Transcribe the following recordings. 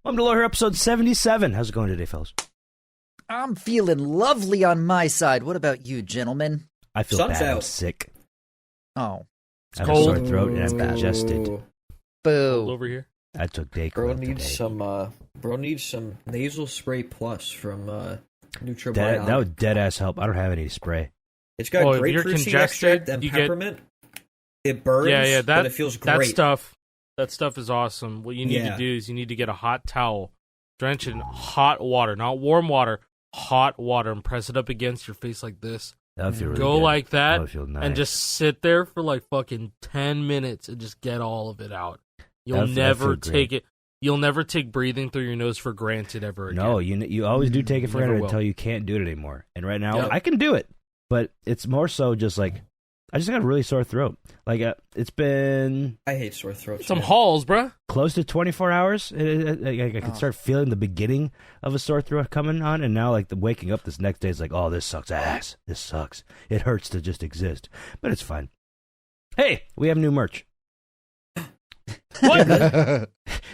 Welcome to Lower Here, episode 77. How's it going today, fellas? I'm feeling lovely on my side. What about you, gentlemen? I feel Sun's bad. I'm out. sick. Oh. I have a sore throat and I'm congested. Boo. Over here. I took Dayquil Bro today. needs some nasal spray plus from Nutribiotic. That would dead-ass help. I don't have any spray. It's got if you're grapefruit seed congested, extract and peppermint. It burns, but it feels great. That stuff is awesome. What you need to do is you need to get a hot towel, drench it in hot water, not warm water, hot water, and press it up against your face like this. That would feel really Go good. like that, would feel nice. and just sit there for like fucking 10 minutes and just get all of it out. You'll That'd never feel take great. it. You'll never take breathing through your nose for granted ever again. No, you always do take it for Never granted will. until you can't do it anymore. And right now, Yep. I can do it, but it's more so just like, I just got a really sore throat. Like, it's been I hate sore throats. Some man. halls, bruh. close to 24 hours. I can start feeling the beginning of a sore throat coming on, and now like the waking up this next day is like, oh, this sucks ass. This sucks. It hurts to just exist, but it's fine. Hey, we have new merch. What?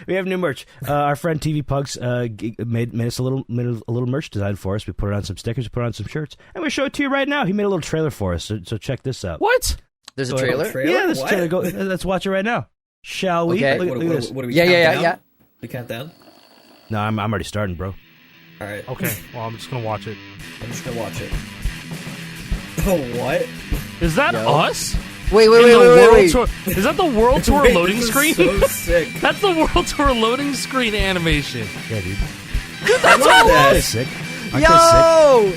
We have new merch. Our friend TV Pugs made us a little merch design for us. We put it on some stickers, we put it on some shirts, and we show it to you right now. He made a little trailer for us, so check this out. What? There's a trailer? Yeah, this What? trailer. Go, let's watch it right now. Shall we? Okay. Look at this. What do we Yeah, count yeah, down? yeah. We count down? No, I'm already starting, bro. All right. Okay, well, I'm just going to watch it. I'm just going to watch it. Oh, what? Is that Yo. us? Wait. In the world Wait. tour- Is that the World Tour Wait, loading this is screen? so sick. That's the World Tour loading screen animation. Yeah, dude. That's Aren't all they sick? Aren't they sick? Yo!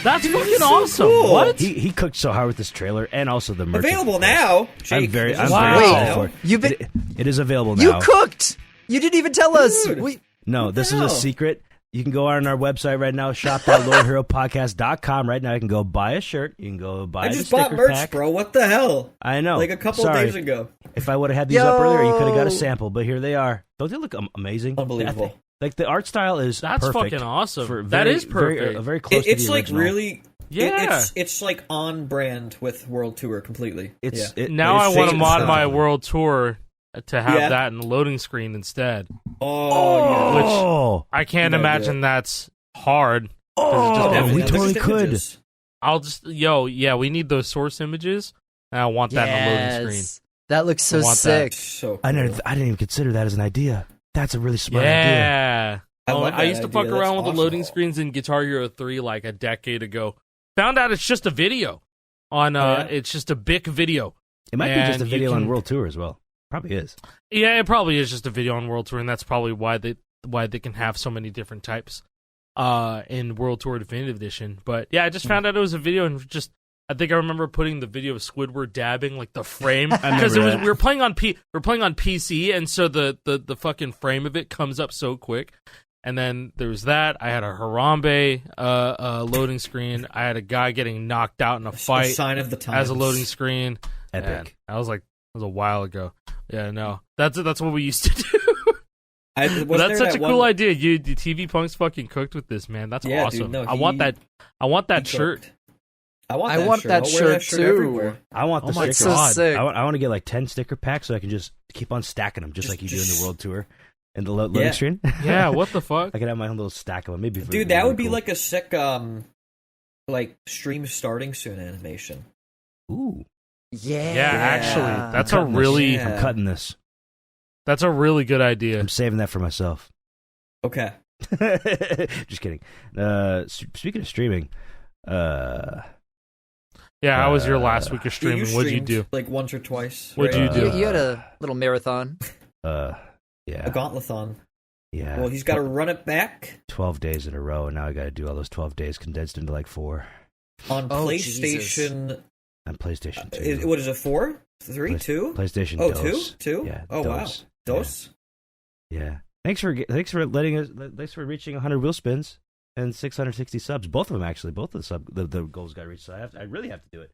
That's fucking so awesome. cool. What? He cooked so hard with this trailer and also the merch. Available now. I'm Jake, very this is Wow. thankful available for now. it. You've been- It is available now. You cooked! You didn't even tell us! Dude. No, this is hell? a secret. You can go on our website right now, shop.lowerheropodcast.com. Right now, you can go buy a shirt. You can go buy I the just sticker bought merch, pack. bro. What the hell? I know. Like a couple Sorry. days ago. If I would have had these up earlier, you could have got a Yo. sample. But here they are. Don't they look amazing? Unbelievable. Like the art style is That's perfect. fucking awesome. For That is very, perfect. very close to It's the like original. really. Yeah. It's like on brand with World Tour completely. It's yeah. Now It's I want to fake mod as my hell. World Tour to have Yeah. that in the loading screen instead. Oh, I can't You gotta do imagine it. that's hard. oh, Yeah, we They're totally just could. images. I'll just we need those source images, and I want that in the loading screen. Yes. That looks so I want sick. So I cool. didn't even consider that as an idea. That's a really smart idea. Yeah. I Oh, love I that used to idea. fuck around That's with awesome. the loading screens in Guitar Hero 3 like a decade ago. Found out it's just a video on yeah? it's just a big video. It might be just a And you video on can- World Tour as well. Probably is. Yeah, it probably is just a video on World Tour, and that's probably why they can have so many different types in World Tour Definitive Edition. But yeah, I just found out it was a video, and just I think I remember putting the video of Squidward dabbing like the frame because remember that. we were playing on PC, and so the fucking frame of it comes up so quick. And then there was that. I had a Harambe loading screen. I had a guy getting knocked out in a A fight sign of the times. as a loading screen. Epic. And I was like, that was a while ago. Yeah, no, that's what we used to do. But that's such a cool idea. The TV Punk's fucking cooked with this, man. That's Yeah, awesome. dude, no, I want that. I want that shirt. I want I that want shirt. that I'll wear that shirt, shirt too. everywhere. I want the Oh my stickers. God. So sick. I want to get like 10 sticker packs so I can just keep on stacking them, just like you do in the World Tour and the loading Yeah. screen. Yeah, what the fuck? I could have my own little stack of them. Maybe Dude, that would be like a sick like stream starting soon animation. Ooh, Yeah. Yeah, actually, that's a cutting this. really Yeah. I'm cutting this. that's a really good idea. I'm saving that for myself. Okay. Just kidding. Speaking of streaming, Yeah, how was your last week of streaming? What'd you streamed, do? Like once or twice. What'd right? you do? You had a little marathon. yeah, A Gauntlethon. yeah. Well, he's got to run it back 12 days in a row, and now I got to do all those 12 days condensed into like 4 on Oh, PlayStation. on PlayStation 2. What is it? 4? 3? Play- 2? PlayStation. Oh, Dos. 2? Yeah. Oh, Dos. wow. Dos? Yeah. Thanks for letting us. Thanks for reaching 100 wheel spins and 660 subs. Both of them actually. Both of the goals got reached. So I really have to do it.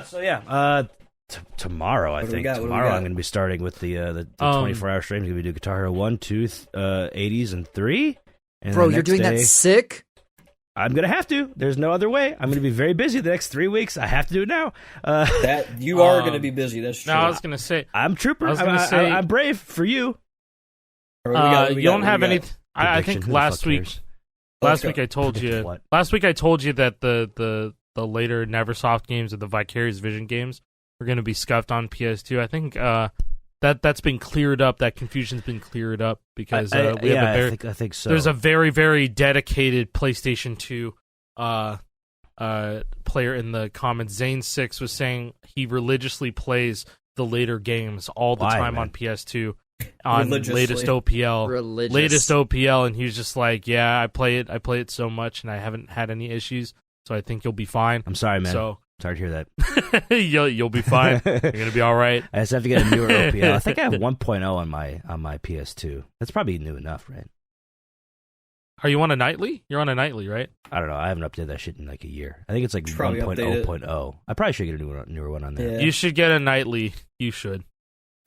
So yeah. Tomorrow I What do we think got? What do we tomorrow got? I'm going to be starting with the 24-hour stream. Going to do Guitar Hero 1, 2, 80s, and 3. And Bro, the you're next doing day, that sick? I'm going to have to. There's no other way. I'm going to be very busy the next 3 weeks. I have to do it now. That you are going to be busy. That's true. No, I was gonna say I'm trooper. I was gonna say- I'm brave for you. You don't have any. I think Prediction, who the last fuck week. cares? Last week I told Predict you. what? Last week I told you that the later Neversoft games or the Vicarious Vision games were going to be scuffed on PS2. I think that's been cleared up. That confusion's been cleared up because we have a very. I think so. There's a very very dedicated PlayStation 2 player in the comments. Zane6 was saying he religiously plays the later games all the time man? on PS2 on latest Religious. OPL, and he was just like, yeah, I play it so much and I haven't had any issues, so I think you'll be fine. I'm sorry, man. So sorry to hear that. you'll be fine. You're gonna be all right. I just have to get a newer OPL. I think I have 1.0 on my PS2. That's probably new enough, right? Are you on a nightly? You're on a nightly, right? I don't know. I haven't updated that shit in like a year. I think it's like Should probably 1.0.0. I probably should get a newer one on there. Yeah. You should get a nightly. You should.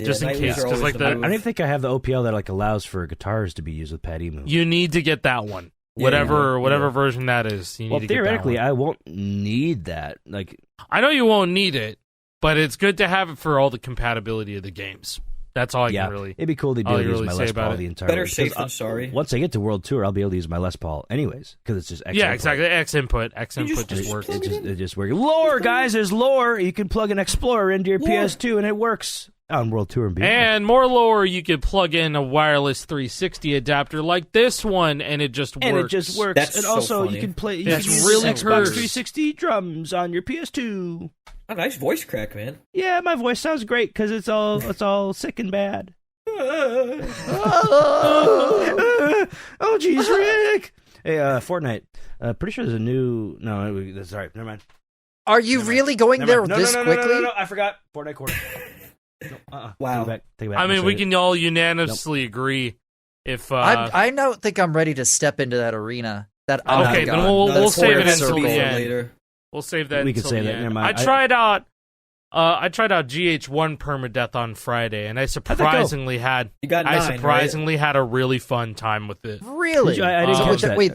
Just in nightlies case, are 'cause always like the that- I move. don't even think I have the OPL that like allows for guitars to be used with Pad Emu. You need to get that one. Yeah, whatever yeah. version that is. You need Well, to get that theoretically, one. I won't need that. Like, I know you won't need it, but it's good to have it for all the compatibility of the games. That's all I yeah, can really. it'd be cool to be all able to you use really my say Les about Paul it. the entire Better way. safe Because, than sorry. Once I get to World Tour, I'll be able to use my Les Paul anyways, because it's just X Yeah, input. exactly. X input just just works. plug It just works. Lore, guys, there's lore. You can plug an Explorer into your PS2, and it works on World Tour and beyond. And more lore, you could plug in a wireless 360 adapter like this one, and it just works. And it just works. That's and so also, funny. you can play. You It's can use really Xbox hurts. 360 drums on your PS2. A nice voice crack, man. Yeah, my voice sounds great because it's all sick and bad. Oh, jeez, Rick. Hey, Fortnite. Pretty sure there's a new. No, that's all right. Never mind. Are you really going Never there mind. this no, quickly? No, I forgot. Fortnite quarter. No, Wow. Take it back. I mean, I'll we save it. can all unanimously agree if. I don't think I'm ready to step into that arena. That Okay, then we'll That's save it for until the for end. later. We'll save that. We can until save the that. end. Never mind. I tried out GH1 permadeath on Friday, and I surprisingly had You got 9, had a really fun time with it. Really? I didn't So catch that. wait,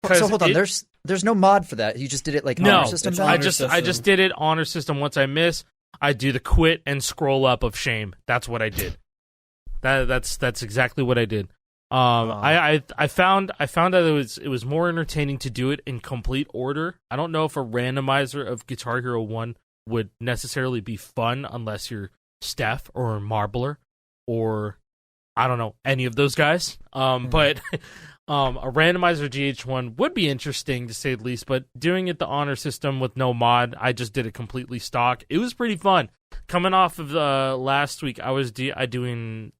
'Cause so hold on. it- There's no mod for that. You just did it like No, honor system. it's style? honor I system. just did it honor system. Once I miss, I do the quit and scroll up of shame. That's what I did. That's exactly what I did. I found that it was more entertaining to do it in complete order. I don't know if a randomizer of Guitar Hero 1 would necessarily be fun unless you're Steph or Marbler or I don't know any of those guys. But a randomizer GH1 would be interesting to say the least. But doing it the honor system with no mod, I just did it completely stock. It was pretty fun. Coming off of last week, I was doing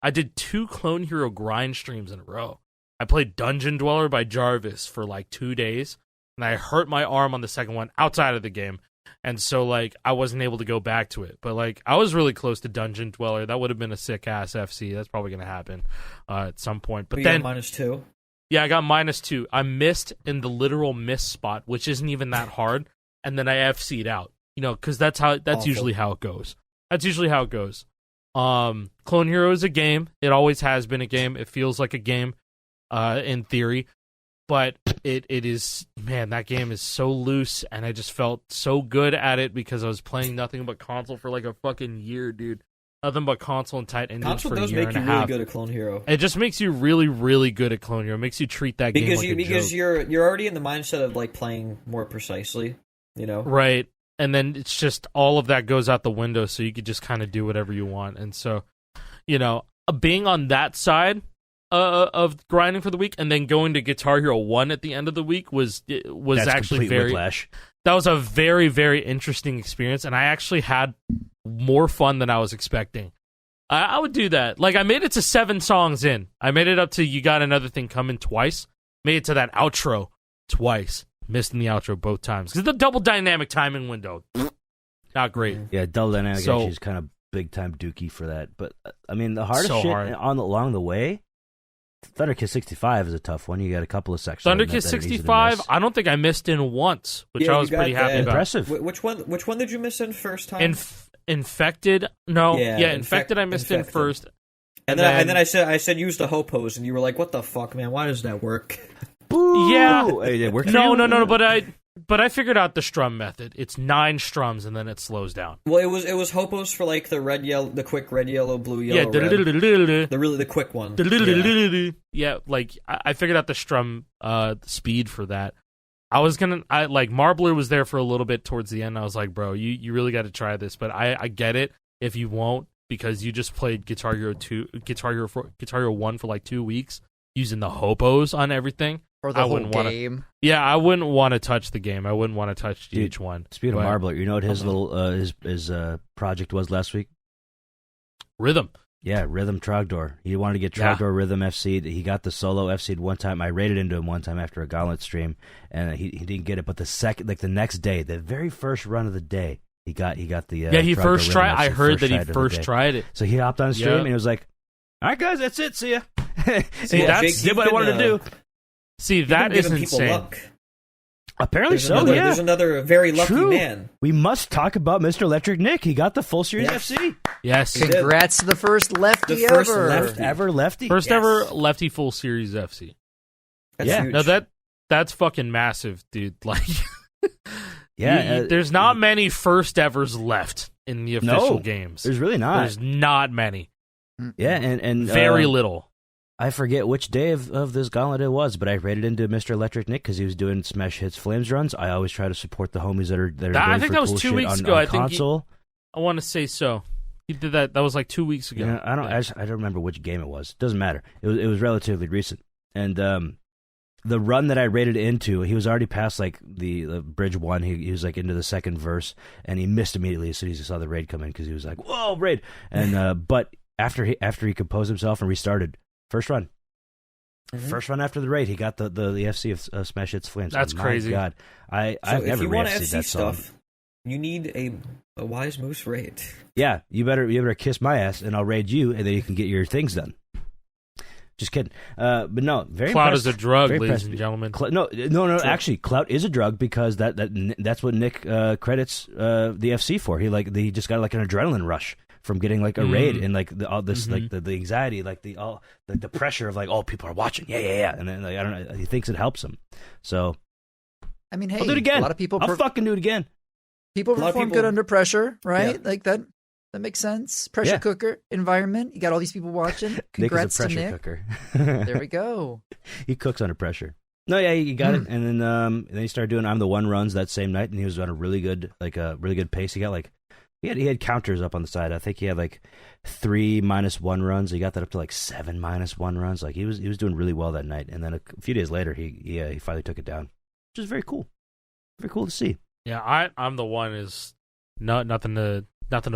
I did 2 Clone Hero grind streams in a row. I played Dungeon Dweller by Jarvis for like 2 days, and I hurt my arm on the second one outside of the game. And so, like, I wasn't able to go back to it. But, like, I was really close to Dungeon Dweller. That would have been a sick-ass FC. That's probably going to happen at some point. But We then, got -2. yeah, I got -2. I missed in the literal miss spot, which isn't even that hard. And then I FC'd out. You know, because that's Awful. usually how it goes. That's usually how it goes. Clone Hero is a game. It always has been a game. It feels like a game, in theory. But it is, man, that game is so loose, and I just felt so good at it because I was playing nothing but console for like a fucking year, dude. Nothing but console and tight engines Console for a does year make and you a really half. good at Clone Hero. It just makes you really, really good at Clone Hero. It makes you treat that game like a Because joke. you're already in the mindset of like playing more precisely, you know. Right. And then it's just all of that goes out the window, so you could just kind of do whatever you want. And so, you know, being on that side of grinding for the week and then going to Guitar Hero 1 at the end of the week was That's actually complete very whiplash. that was a very, very interesting experience, and I actually had more fun than I was expecting. I would do that. Like, I made it to 7 songs in. I made it up to You Got Another Thing Coming twice. Made it to that outro twice. Missed in the outro both times. Because the double dynamic timing window, not great. Yeah, double dynamic So- actually is kind of big time dookie for that. But I mean, the hardest So shit hard. along the way, Thunderkiss 65 is a tough one. You got a couple of sections. Thunderkiss 65, I don't think I missed in once, which Yeah, I you was got pretty happy that. about. Impressive. Which one did you miss in first time? Infected? No. Yeah, Yeah, Infected I missed in Infected. first. and then I said use the hope pose, and you were like, "What the fuck, man? Why does that work?" Boo! Yeah. Hey, it worked for No, you? no, but But I figured out the strum method. It's 9 strums and then it slows down. Well, it was hopos for like the red, yellow, the quick red, yellow, blue, yellow, red. The quick one. Yeah, like I figured out the strum speed for that. Like Marbler was there for a little bit towards the end. I was like, bro, you really got to try this. But I get it if you won't, because you just played Guitar Hero 1 for like 2 weeks using the hopos on everything. Or the whole game. Yeah, I wouldn't want to touch the game. I wouldn't want to touch GH1. Speaking of Marbler, you know what his little his project was last week? Rhythm. Yeah, Rhythm Trogdor. He wanted to get Trogdor Rhythm FC'd. He got the solo FC'd one time. I raided into him one time after a Gauntlet stream, and he didn't get it. But the next day, the very first run of the day, he got the he first tried. I heard that he first tried it. So he hopped on the stream and he was like, "All right, guys, that's it. See ya." See, did what I wanted to do. See, that is insane. Luck. Apparently There's another very lucky man. We must talk about MrElectricNick. He got the full series FC. Yes. Congrats to the first lefty The first ever. Ever lefty. First ever lefty full series FC. That's huge. No, that's fucking massive, dude. Like, there's not many first evers left in the official games. There's really not. There's not many. Yeah, and very little. I forget which day of this Gauntlet it was, but I raided into MrElectricNick because he was doing Smash Hits Flames runs. I always try to support the homies that are going I think for that was cool 2 shit weeks on ago. I console. I want to say so. He did that. That was like 2 weeks ago. Yeah, I don't remember which game it was. Doesn't matter. It was relatively recent. And the run that I raided into, he was already past like the bridge 1. He was like into the second verse, and he missed immediately as soon as he saw the raid come in because he was like, "Whoa, raid!" And but after he composed himself and restarted, first run. Mm-hmm. First run after the raid, he got the FC of Smash Hits Flames. That's crazy. God, I've never FC that song. Stuff, you need a Wise Moose raid. Yeah, you better kiss my ass, and I'll raid you, and then you can get your things done. Just kidding. But no, very clout impressed. is a drug, very ladies and gentlemen. No. Actually, clout is a drug because that's what Nick credits the FC for. He just got like an adrenaline rush from getting like a raid and like all this like the anxiety, like the pressure of like, oh, people are watching, yeah, and then like, I don't know, he thinks it helps him. So I mean, hey, I'll do it again. A lot of people I'll fucking do it again. People perform good under pressure, right? Yeah. Like that makes sense. Pressure cooker environment. You got all these people watching. Congrats Nick is a to pressure Nick. cooker. There we go. He cooks under pressure. No, yeah, he got it, and then he started doing I'm the One runs that same night, and he was on a really good pace. He got like he had counters up on the side. I think he had like 3 -1 runs. He got that up to like 7 -1 runs. Like he was doing really well that night. And then a few days later, he finally took it down, which is very cool. Very cool to see. Yeah, I'm the one is nothing to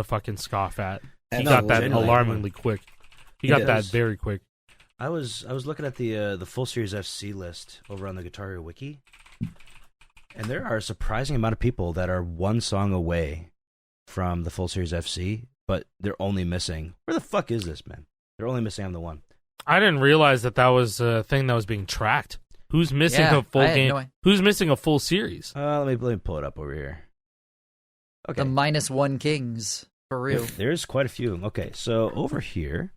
fucking scoff at. He And got that genuinely. alarmingly quick. He got that very quick. I was looking at the full series FC list over on the Guitar Hero wiki, and there are a surprising amount of people that are one song away from the full series FC, but they're only missing. Where the fuck is this, man? They're only missing I'm the One. I didn't realize that was a thing that was being tracked. Who's missing a full game? Who's missing a full series? Let me pull it up over here. Okay, The -1 Kings for real. There's quite a few. Okay, so over here,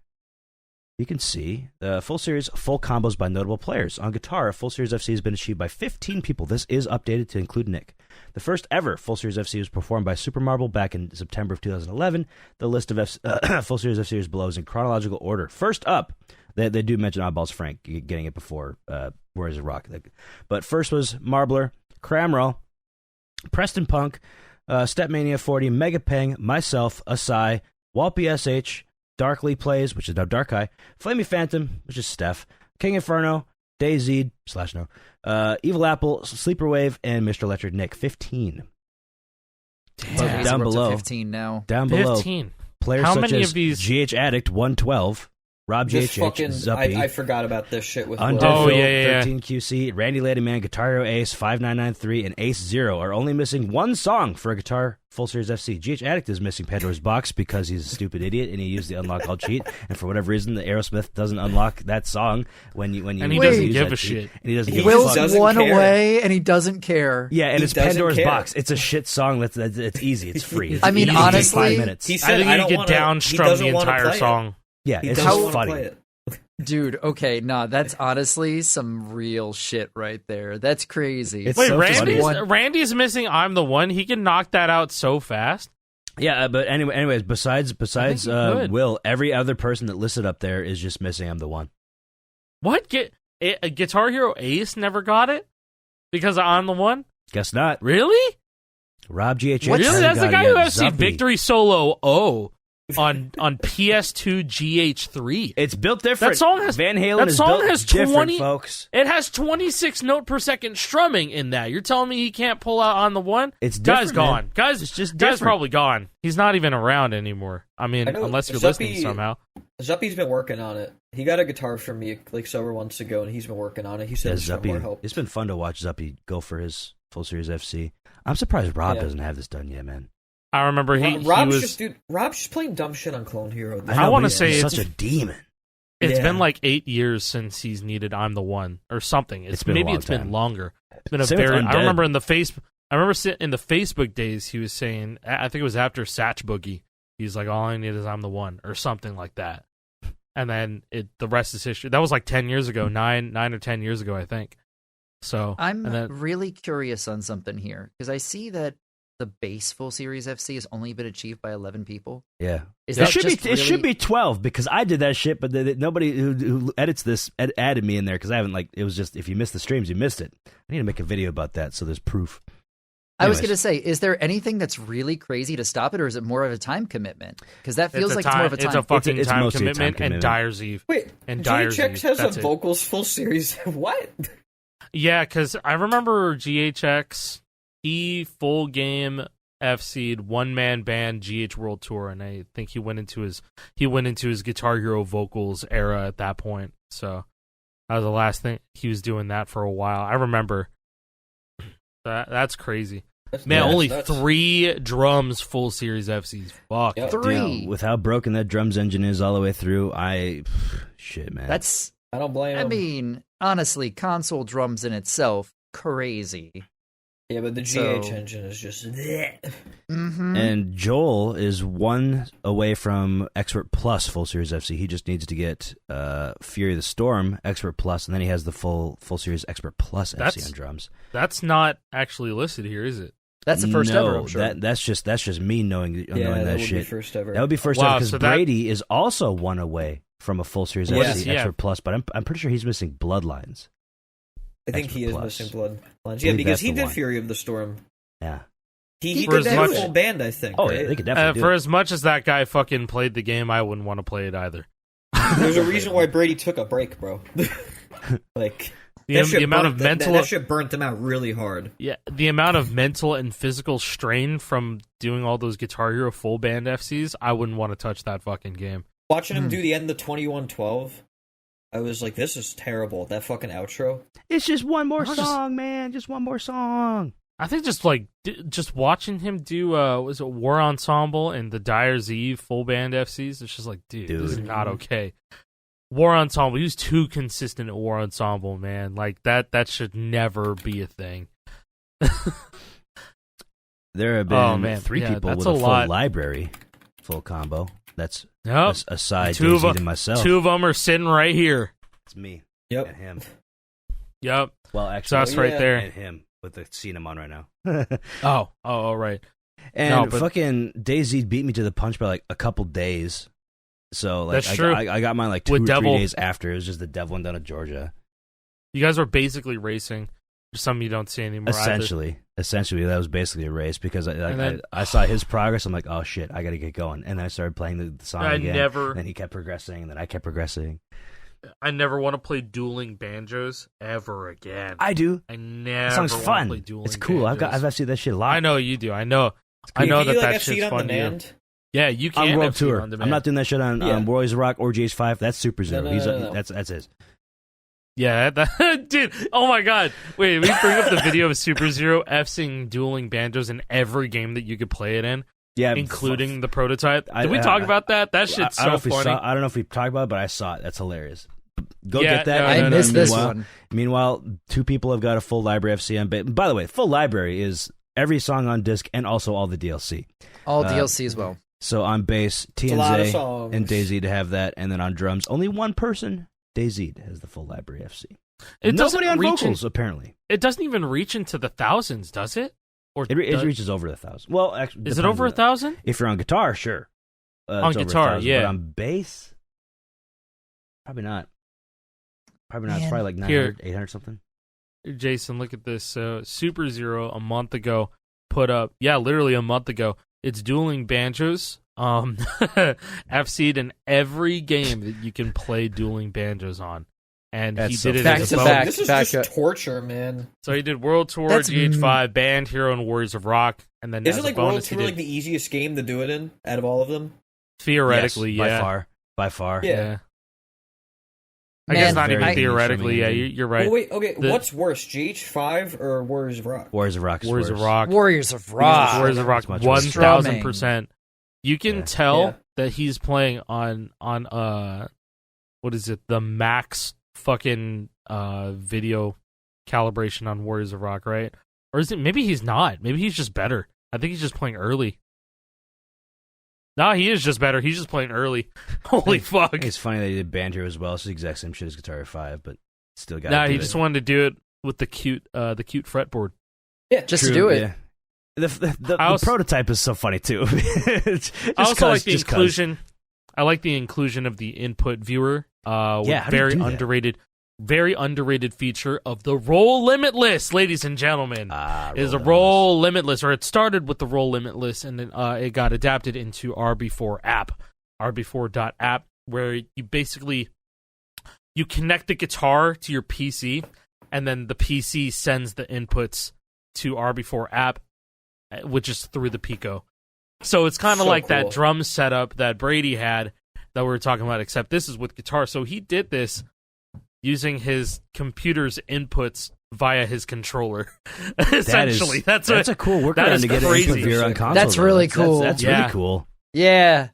you can see the full series, full combos by notable players. On guitar, full series FC has been achieved by 15 people. This is updated to include Nick. The first ever full series FC was performed by Super Marble back in September of 2011. The list of full series FC is below is in chronological order. First up, they do mention Oddballs Frank getting it before Where Is the Rock. But first was Marbler, Cramroll, Preston Punk, Stepmania 40, Mega Peng, myself, Asai, Walpy SH, Darkly Plays, which is now Dark Eye, Flamey Phantom, which is Steph, King Inferno, DayZ / Evil Apple, Sleeper Wave, and MrElectricNick. 15. Damn, down we're up to below, 15 now. Down below, 15. players How such many as of these? GH Addict 112, Rob This GHH, fucking Zuppy, I forgot about this shit with Undead Will. Phil, yeah. 13 QC, Randy Ladyman, Guitar Hero Ace, 5993, and Ace Zero are only missing one song for a Guitar Full Series FC. GH Addict is missing Pandora's Box because he's a stupid idiot and he used the unlock all cheat, and for whatever reason, the Aerosmith doesn't unlock that song when you And he when doesn't you use give that a cheat. shit. And he doesn't He give Will's a fuck. doesn't one care. away, and he doesn't care. Yeah, and He it's doesn't Pandora's care. Box. It's a shit song. It's easy. It's free. It's I mean, easy. honestly, 5 minutes. He I said, think I you don't could wanna- he downstrum doesn't the wanna entire play it. song. Yeah, He it's doesn't just wanna funny. play it. Dude, okay, nah, that's honestly some real shit right there. That's crazy. It's Wait, so Randy's missing I'm the One? He can knock that out so fast? Yeah, but anyways, besides could. Will, every other person that listed up there is just missing I'm the One. What? Guitar Hero Ace never got it? Because of I'm the One? Guess not. Really? Rob GH. Really? That's the guy who has Zuppy. Victory Solo O on PS2 GH3. It's built different. That song has Van Halen is built different, folks. It has 26 note per second strumming in that. You're telling me he can't pull out On the One? It's different. Guy's gone. Man. Guy's it's just Guy's different. probably gone. He's not even around anymore. I mean, unless you're listening somehow. Zuppy's been working on it. He got a guitar from me like several months ago, and he's been working on it. He said Zuppy, more help. it's been fun to watch Zuppy go for his full series FC. I'm surprised Rob doesn't have this done yet, man. I remember Rob's just playing dumb shit on Clone Hero. I want to say he's such a demon. It's been like 8 years since he's needed I'm the One or something. It's been been longer. It's been I remember in the Facebook days he was saying, I think it was after Satch Boogie, he's like, all I need is I'm the One or something like that. And then the rest is history. That was like 10 years ago, 9 or 10 years ago, I think. So I'm really curious on something here because I see that the base full series FC has only been achieved by 11 people. Yeah, It should be 12 because I did that shit, but nobody who edits this added me in there because I haven't it was just if you missed the streams, you missed it. I need to make a video about that so there's proof. I was going to say, is there anything that's really crazy to stop it, or is it more of a time commitment? Because that feels like it's more of a time. It's a fucking it's time mostly commitment, a time and Dyer's Eve. Wait, and Dyer's Eve. GHX has That's a it. vocals full series. What? Yeah, because I remember GHX, he full game FC'd one man band GH World Tour, and I think he went into his Guitar Hero vocals era at that point. So that was the last thing he was doing that for a while. I remember. That's crazy. Only 3 drums full series FCs. Fuck. Yep. 3. Dude, with how broken that drums engine is all the way through, shit, man. I don't blame him. I mean, honestly, console drums in itself, crazy. Yeah, but the GH engine is just... Mm-hmm. And Joel is 1 away from Expert Plus full series FC. He just needs to get Fury of the Storm Expert Plus, and then he has the full series Expert Plus FC on drums. That's not actually listed here, is it? That's the first ever, I'm sure. That's just me knowing that would shit. Be first ever. That would be first ever because Brady is also 1 away from a full series FC Expert Plus, but I'm pretty sure he's missing Bloodlines. I think he is missing Bloodlines. Yeah, because he did Fury of the Storm. Yeah. He did that full band, I think. Oh, right? yeah, they could definitely for do as much as that guy fucking played the game, I wouldn't want to play it either. There's a reason why Brady took a break, bro. The amount of mental... That shit burnt him out really hard. Yeah, the amount of mental and physical strain from doing all those Guitar Hero full band FCs, I wouldn't want to touch that fucking game. Watching him do the end of 2112, I was like, this is terrible. That fucking outro. It's just one more song, man. Just one more song. I think just watching him do was it War Ensemble and the Dyer's Eve full band FCs, it's just like, dude, this is not okay. War Ensemble, he was too consistent at War Ensemble, man. Like that should never be a thing. There have been 3 people with a full library, full combo. That's aside Daisy and myself. 2 of them are sitting right here. It's me. Yep. And him. Yep. Well, actually, so that's right there. And him with the scene I'm on right now. Oh, right. And fucking Daisy beat me to the punch by like a couple days. So like, that's true. I got mine like 2 or 3 days after. It was just the Devil one down in Georgia. You guys were basically racing. Some you don't see anymore. Essentially, that was basically a race because I saw his progress. I'm like, oh shit, I got to get going. And then I started playing the song again. And then he kept progressing, and then I kept progressing. I never want to play dueling banjos ever again. I do. I never. That song's fun. Play dueling it's cool. Banjos. I've seen that shit a lot. I know you do. I know. I know that shit's fun to you. Yeah, you can. On World Tour. I'm not doing that shit on Warriors of Rock or GH5. That's Super Zero. No. That's his. Yeah, dude. Oh my god. Wait, we bring up the video of Super Zero F-sing dueling banjos in every game that you could play it in. Yeah, including the prototype. Did we talk about that? That shit's so funny. I don't know if we talked about it, but I saw it. That's hilarious. Go get that. I missed this one. Meanwhile, 2 people have got a full library of CM. By the way, full library is every song on disc and also all the DLC. All DLC as well. So on bass, TNZ and Daisy to have that, and then on drums, only one person DayZ has the full library FC. It Nobody on reach vocals, apparently. It doesn't even reach into the thousands, does it? Or It reaches over 1,000. Well, actually, is it over 1,000? If you're on guitar, sure. On guitar, yeah. But on bass, probably not. Probably not. Man. It's probably like 900, 800 something. Jason, look at this. Super Zero a month ago put up, literally a month ago, it's dueling banjos. FC'd in every game that you can play dueling banjos on. And he did it back as to a bonus. back. This is just torture, man. So he did World Tour, That's GH5, Band, Hero, and Warriors of Rock. And then Isn't as a like World bonus, he Tour did like the easiest game to do it in out of all of them? theoretically, Yes, yeah. By far. Yeah. I guess Man, not even very theoretically. Yeah, easy. you're right. Well, wait, okay. What's worse, GH5 or Warriors of Rock? Warriors of Rock. Warriors of Rock. Warriors of Rock. Warriors of Rock. It's much worse. 1,000%. You can Yeah. tell that he's playing on what is it? The max fucking video calibration on Warriors of Rock, right? Or is it? Maybe he's not. Maybe he's just better. I think he's just playing early. No, he is just better. He's just playing early. Holy fuck! It's funny that he did banjo as well. It's the exact same shit as Guitar Hero 5, but still got. Nah, he just wanted to do it with the cute fretboard. Yeah, Just to do it. Yeah. The prototype is so funny too. I also like the inclusion. I like the inclusion of the input viewer. Yeah, how do you very do that? underrated feature of the roll limitless, ladies and gentlemen. Is a roll limitless, or it started with the roll limitless, and then it got adapted into RB4 app, RB4.app, where you basically you connect the guitar to your PC, and then the PC sends the inputs to RB4 app, which is through the Pico. So it's kind of So like cool. that drum setup that Brady had that we were talking about, except this is with guitar. So he did this using his computer's inputs via his controller. Essentially, that's a cool workaround to get crazy. an input viewer on console. That's really cool. That's Yeah. really cool. Yeah.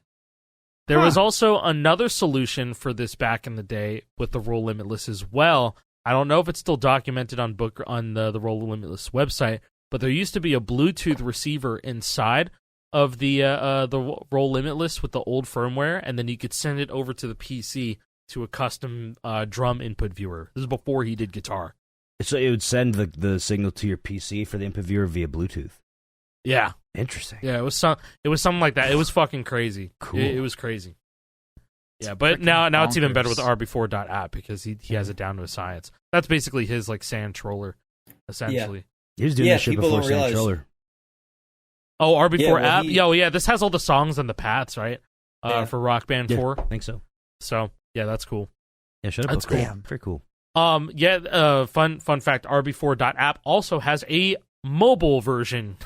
There was also another solution for this back in the day with the Roll Limitless as well. I don't know if it's still documented on the Roll Limitless website, but there used to be a Bluetooth receiver inside of the Roll Limitless with the old firmware, and then you could send it over to the PC to a custom drum input viewer. This is before he did guitar. So it would send the signal to your PC for the input viewer via Bluetooth. Yeah, Interesting. yeah, it was something like that. It was fucking crazy. Cool. It was crazy. Yeah, but now it's even better with the bonkers. RB4.app because he has it down to a science. That's basically his like sand troller, essentially. He was doing Yeah, this shit people before don't realize- Controller. Oh, RB4 Yeah, well, app. he- Yeah, this has all the songs and the paths, right? Yeah. For Rock Band 4. I think so. So yeah, that's cool. Yeah, shut up. That's cool. cool. Very cool. Fun fact, RB4.app also has a mobile version.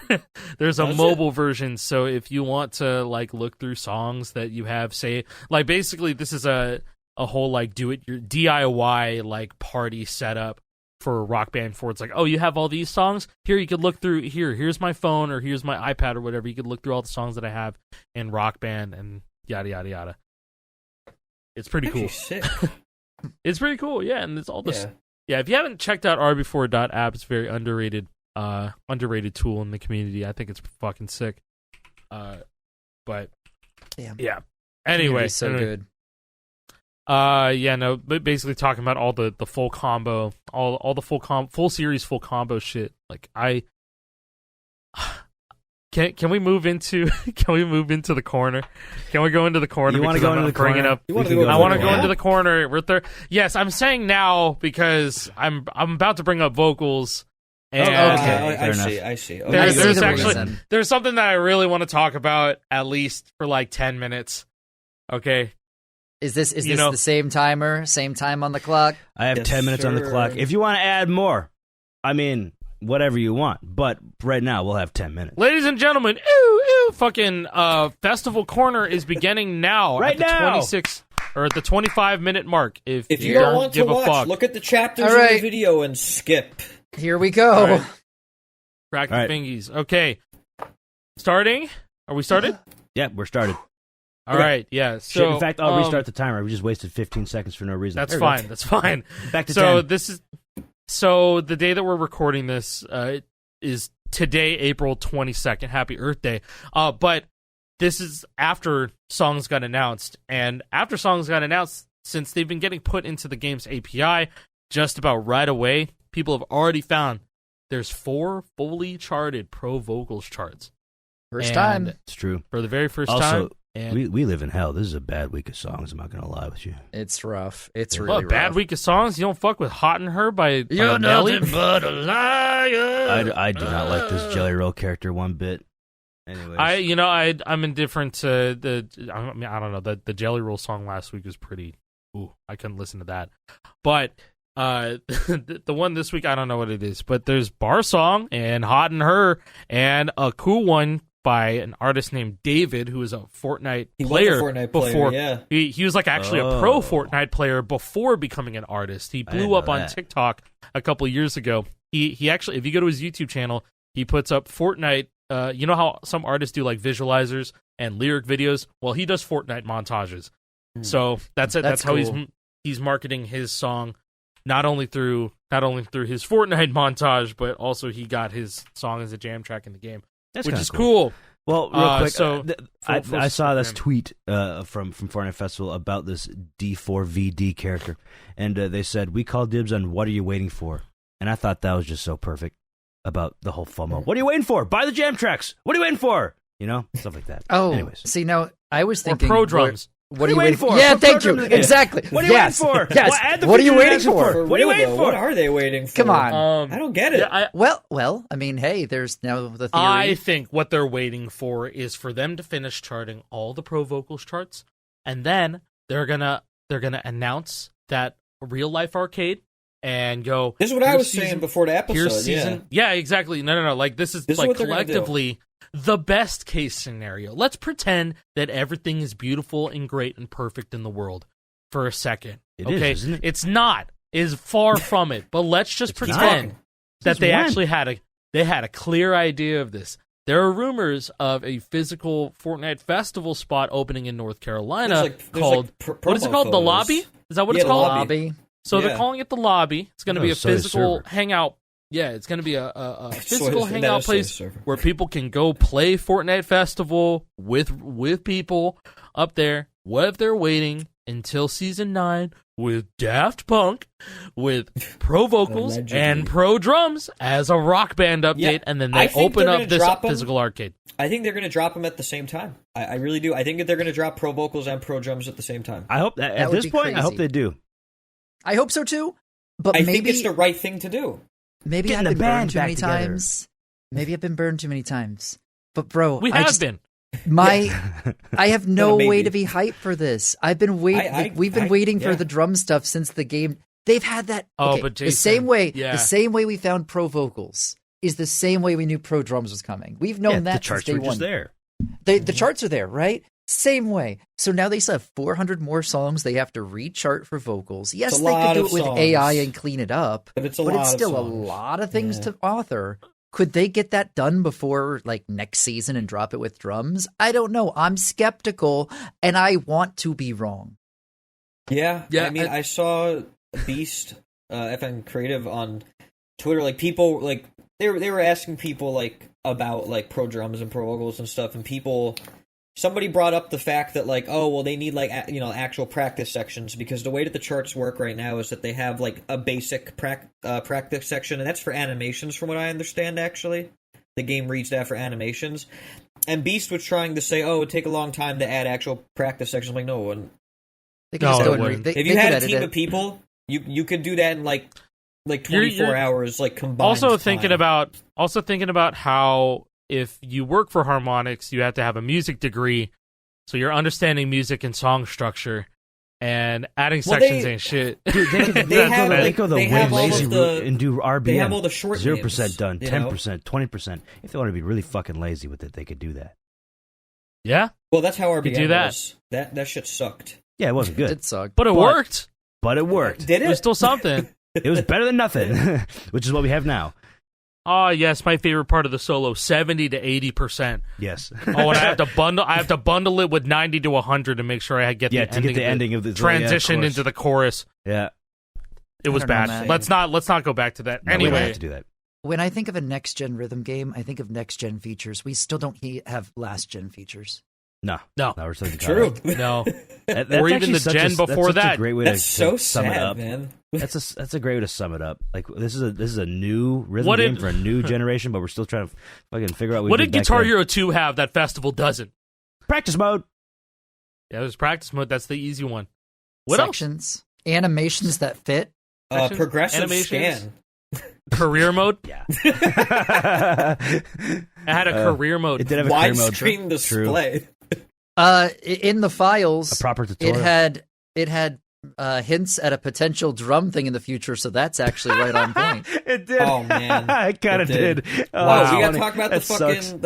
There's a Does mobile version, so if you want to like look through songs that you have, say like basically this is a whole like do it your DIY like party setup for Rock Band 4. It's like, oh, you have all these songs? Here you could look through here's my phone or here's my iPad or whatever. You could look through all the songs that I have in Rock Band and yada yada yada. It's pretty Actually, cool. sick. It's pretty cool, yeah, and it's all this. Yeah. Yeah, if you haven't checked out RB4.app, it's a very underrated tool in the community. I think it's fucking sick. But Damn. yeah. Anyway, so good. but basically talking about all the full combo, all the full series full combo shit. Like Can we move into the corner? Can we go into the corner? You want to go into the corner? I want to go into the corner. Yes, I'm saying now because I'm about to bring up vocals. And Okay, I fair see. enough. Okay. I see there's the actually reason. there's something that I really want to talk about at least for like 10 minutes. Okay. Is this You know- the same timer? Same time on the clock? I have Yes, 10 minutes on the sir. clock. If you want to add more, I mean, whatever you want. But right now, we'll have 10 minutes. Ladies and gentlemen, ooh, fucking Festival Corner is beginning now Right at the now! 26 or at the 25-minute mark. If If you don't don't want to give a watch, fuck, look at the chapters All in right. the video and skip. Here we go. All right. crack the All right. fingies. Okay. Starting? Are we started? Yeah, we're started. All Okay. right, yeah. Shit, So in fact, I'll restart the timer. We just wasted 15 seconds for no reason. That's There we go. fine. That's fine. Back to So 10. So the day that we're recording this is today, April 22nd. Happy Earth Day. But this is after songs got announced, and after songs got announced, since they've been getting put into the game's API just about right away, people have already found there's 4 fully charted pro vocals charts. First time. It's true. For the very first Also, time. And we live in hell. This is a bad week of songs. I'm not going to lie with you. It's rough. It's What, really a bad rough. week of songs? You don't fuck with Hot and Her by You're Nelly? nothing but a liar. I do not like this Jelly Roll character one bit. Anyways. I'm indifferent to I don't know, the Jelly Roll song last week was pretty, I couldn't listen to that. But the one this week, I don't know what it is, but there's Bar Song and Hot and Her and a cool one by an artist named David, who is a Fortnite player. Before. Yeah. He was like actually a pro Fortnite player before becoming an artist. He blew up on TikTok a couple years ago. He actually, if you go to his YouTube channel, he puts up Fortnite. You know how some artists do like visualizers and lyric videos? Well, he does Fortnite montages. So that's it. That's how cool. he's marketing his song, not only through his Fortnite montage, but also he got his song as a jam track in the game. Which is cool. Well, real quick, so I saw this tweet from Fortnite Festival about this D4VD character, and they said, "We call dibs on what are you waiting for?" And I thought that was just so perfect about the whole FOMO. What are you waiting for? Buy the jam tracks. What are you waiting for? You know, stuff like that. Oh, anyways. See, now I was thinking pro drums. What are you waiting for? for? Yeah, For thank you. pro drums. Exactly. What are you yes. waiting for? Yes. Well, add the what are you feature waiting you're asking for? What are you waiting for? What are they waiting for? Come on. I don't get it. Yeah, Well, I mean, hey, there's now the theory. I think what they're waiting for is for them to finish charting all the pro vocals charts, and then they're gonna announce that Real Life Arcade and go. This is what I was saying before the episode. Here's season. Yeah, exactly. No. Like this is like collectively the best case scenario. Let's pretend that everything is beautiful and great and perfect in the world for a second. It is, isn't it? It's not. Is far from it. But let's just pretend that they actually had a clear idea of this. There are rumors of a physical Fortnite festival spot opening in North Carolina called what is it called? The Lobby? Is that what it's called? The Lobby. So they're calling it the Lobby. It's going to be a physical server. hangout. Yeah, it's going to be a physical That hangout is place server. where people can go play Fortnite Festival with people up there. What if they're waiting until Season 9 with Daft Punk, with pro vocals Allegedly. and pro drums as a rock band update, and then they open up this physical arcade? I think they're going to drop them at the same time. I really do. I think that they're going to drop pro vocals and pro drums at the same time. I hope that at would this be point, I hope crazy. they do. I hope so too. But I maybe think it's the right thing to do. maybe Getting I've the been burned band too back many together. times. Maybe I've been burned too many times. But bro, We I have just- been. I have no Maybe. way to be hyped for this. I've been waiting. We've been waiting for the drum stuff since the game. They've had that. Oh, okay, but the Jason, same way. yeah. The same way we found pro vocals is the same way we knew pro drums was coming. We've known Yeah, that the charts since day were just one. there. The charts are there, right? Same way. So now they still have 400 more songs they have to rechart for vocals. Yes, It's a they could lot do of it with songs. AI and clean it up, But it's a lot of still a songs. lot of things Yeah. to author. Could they get that done before like next season and drop it with drums? I don't know. I'm skeptical, and I want to be wrong. Yeah. Yeah, I mean, I saw Beast FN Creative on Twitter. Like people, like they were asking people like about like pro drums and pro vocals and stuff, and people. Somebody brought up the fact that, like, oh, well, they need, like, actual practice sections, because the way that the charts work right now is that they have, like, a basic practice section, and that's for animations, from what I understand, actually. The game reads that for animations. And Beast was trying to say, oh, it would take a long time to add actual practice sections. I'm like, no, it wouldn't. They could No, just it go and wouldn't. they If you could had a edit team it. of people, you could do that in, like 24 hours, like, combined Also time. thinking about how if you work for Harmonix, you have to have a music degree, so you're understanding music and song structure, and adding Well, sections they- ain't shit. Dude, they go the they way have all lazy of the- route and do RBM. they have all the short 0% names, done, you know? 10%, 20%. If they want to be really fucking lazy with it, they could do that. Yeah, Well, that's how RBM do that. was. That shit sucked. Yeah, it wasn't It good, did suck. but it worked. but it worked. Did It was it? still something. It was better than nothing, which is what we have now. Oh yes, my favorite part of the solo, 70 to 80%. Yes. Oh, and I have to bundle it with 90 to 100 to make sure I get Yeah, the to ending get the ending of the transition chorus. into the chorus. Yeah. It was I don't know, bad. man. Let's not go back to that. No, we don't Anyway, have to do that. When I think of a next gen rhythm game, I think of next gen features. We still don't have last gen features. No, No. we're still True. No. That's Or even actually the such gen a, before that's such that. A great way That's to so sum it sad, up. man. That's a great way to sum it up. Like this is a new rhythm What game did- for a new generation, but we're still trying to fucking figure out What did back Guitar then. Hero 2 have that Festival doesn't? Practice mode. Yeah, there's practice mode. That's the easy one. What Sections, animations that fit. Sections, Progressive animations? scan. else? Career mode? Yeah. It had a career mode. It did have a career mode. Widescreen display. In the files, A proper tutorial. it had hints at a potential drum thing in the future, so that's actually right on point. It did. Oh, man. it kind of It did. did. Wow, we funny. gotta talk about the That sucks. fucking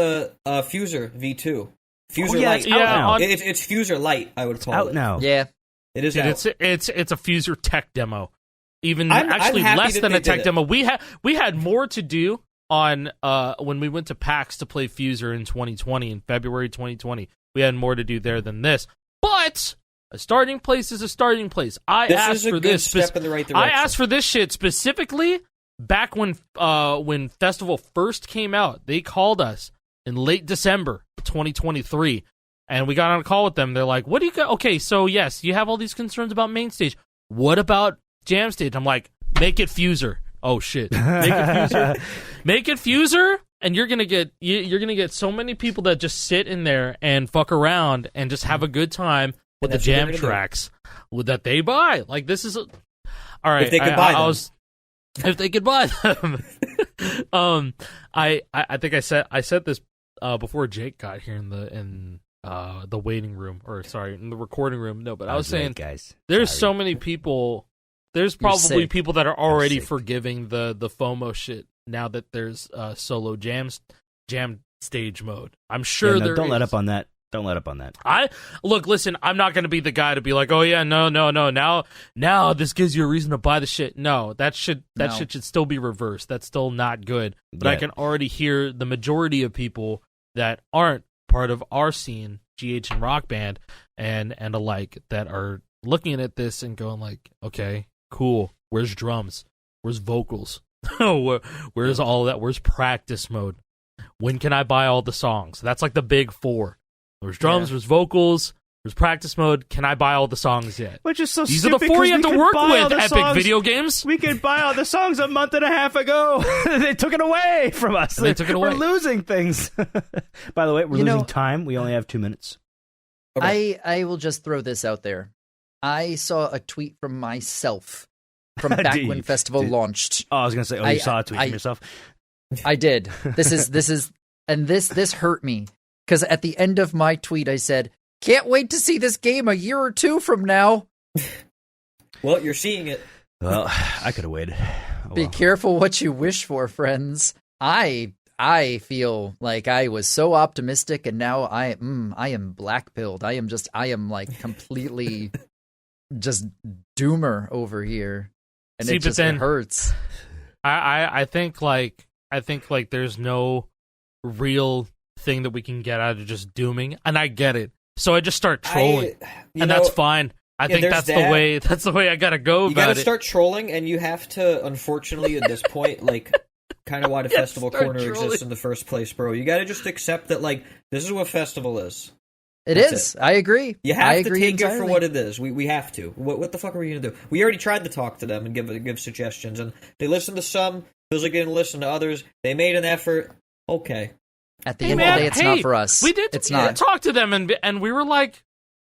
Fuser V2. Fuser yeah, Lite. it's out now. on- It's Fuser Lite, I would call Out it. now. Yeah, It is Dude, out. it's a Fuser tech demo. Even I'm actually happy less that than they a tech did it. demo. We had more to do on when we went to PAX to play Fuser in 2020, in February 2020. We had more to do there than this. But a starting place is a starting place. I This asked is a for good this. step in the right I direction. asked for this shit specifically back when Festival first came out. They called us in late December 2023, and we got on a call with them. They're like, "What do you got? Okay, so yes, you have all these concerns about main stage. What about jam stage?" I'm like, "Make it Fuser." Oh shit, make it Fuser. Make it Fuser. And you're gonna get so many people that just sit in there and fuck around and just have a good time with the that's what they're jam gonna do. tracks that they buy. Like this is all right. If they could buy them. If they could buy them. I think I said this before Jake got here in the waiting room, or sorry, in the recording room. No, but I was saying, guys. there's Sorry. so many people. There's You're probably sick. people that are already sick. forgiving the FOMO shit now that there's solo jam stage mode. I'm sure Yeah, no, there don't let is. up on that. Don't let up on that. Listen, I'm not gonna be the guy to be like, oh yeah, no. Now this gives you a reason to buy the shit. No, that shit should still be reversed. That's still not good. But I Yeah. can already hear the majority of people that aren't part of our scene, GH and Rock Band and alike, that are looking at this and going like, okay, cool. Where's drums? Where's vocals? Where's all that? Where's practice mode? When can I buy all the songs? That's like the big four. There's drums, there's vocals, there's practice mode. Can I buy all the songs yet? Which is so These are stupid. the four you have to work with, Epic songs. Video Games. We could buy all the songs a month and a half ago. They took it away from us. They took it away. We're losing things. By the way, we're You losing know- time. We only have 2 minutes. I will just throw this out there. I saw a tweet from myself from back Did when you- Festival did- launched. Oh, I was gonna say. Oh, you saw a tweet from yourself. I did. This is, and this hurt me because at the end of my tweet I said, "Can't wait to see this game a year or two from now." Well, you're seeing it. Well, I could have waited. Oh, Be well. careful what you wish for, friends. I feel like I was so optimistic, and now I am black-pilled. I am like completely just doomer over here, and See, it but just then- hurts. I think there's no real thing that we can get out of just dooming, and I get it. So I just start trolling, that's fine. I think there's that's that. the way I gotta go You about gotta it. start trolling, and you have to, unfortunately, at this point, like, kind of why the Yeah, Festival start Corner trolling. exists in the first place, bro. You gotta just accept that, like, this is what Festival is. It That's is. I agree. You I have to agree take it entirely. for what it is. We have to. What the fuck are we gonna do? We already tried to talk to them and give suggestions, and they listened to some. Feels like they didn't listen to others. They made an effort. Okay, At the Hey, end man, of the day, it's not for us. We did. It's we did not. talk to them, and we were like,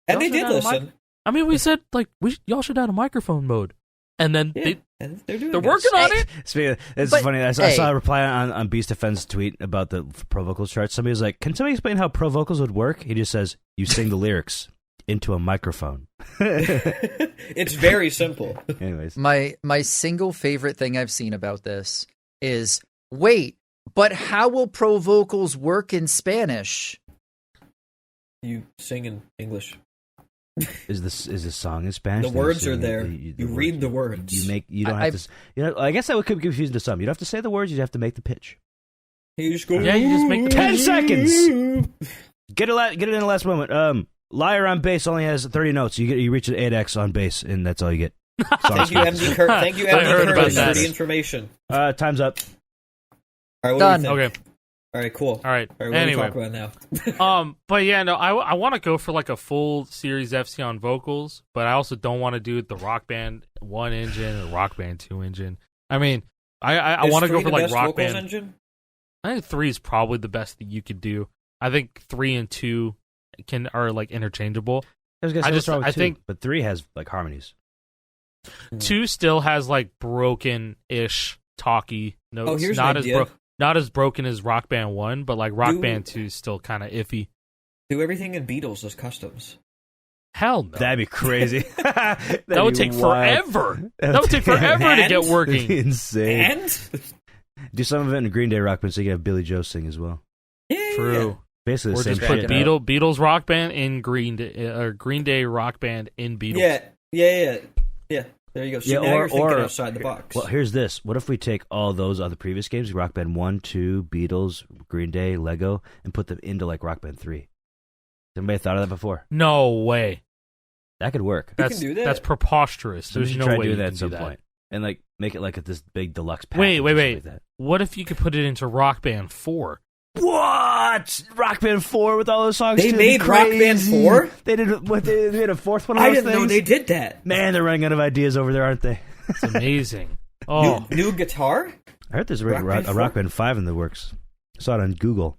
and they y'all did should have a listen. I mean, we said like y'all should have a microphone mode, and then Yeah, and they're doing. they're it. working on it. Speaking of, it's But, funny. I hey. saw a reply on Beast Defense tweet about the pro vocals chart. Somebody was like, "Can somebody explain how pro vocals would work?" He just says, "You sing the lyrics into a microphone." It's very simple. Anyways, My single favorite thing I've seen about this is, wait, but how will pro vocals work in Spanish? You sing in English. is this song in Spanish? The Then you words sing are it- there. the You read the words. You don't have to. You know, I guess that could be confusing to some. You don't have to say the words. You have to make the pitch. You just go. Yeah, you just make the 10 seconds. Get it in the last moment. Liar on bass only has 30 notes. You reach an 8x on bass, and that's all you get. Thank you, MD Kurt. Thank you, I heard MD about Curtis, that. for the information. Time's up. All right, what Done. do you think? Okay. All right, cool. All right. What do Anyway, we talk about now? but yeah, no, I want to go for like a full Series FC on vocals, but I also don't want to do the Rock Band 1 engine or Rock Band 2 engine. I mean, I want to go for like Rock Band. Engine? I think 3 is probably the best that you could do. I think 3 and 2 are like interchangeable. I think, but 3 has like harmonies. 2 still has like broken-ish talky notes. Oh, here's not an as idea. not as broken as Rock Band 1, but like Rock Band 2 is still kind of iffy. Do everything in Beatles as customs. Hell no. That'd be crazy. That would take forever. That would take forever to get working. Insane. And Do some of it in Green Day Rock Band so you can have Billy Joe sing as well. yeah, True. Basically the Or same just put shit. Beatles Rock Band in Green Day, or Green Day Rock Band in Beatles. Yeah. There you go. So now you're thinking outside the box. Well, here's this. What if we take all those other previous games, Rock Band 1, 2, Beatles, Green Day, Lego, and put them into like Rock Band 3? Anybody thought of that before? No way. That could work. You can do that. That's preposterous. So we There's should no try way to do you that can at some do that. point. And like make it like this big deluxe package. Wait. or something like that. What if you could put it into Rock Band 4? What? Rock Band 4 with all those songs? They too? made Rock Band 4? They did what? They made a fourth one of I those didn't know things? they did that. Man, they're running out of ideas over there, aren't they? It's amazing. Oh, New guitar? I heard there's a Rock Band 4? Rock Band 5 in the works. I saw it on Google.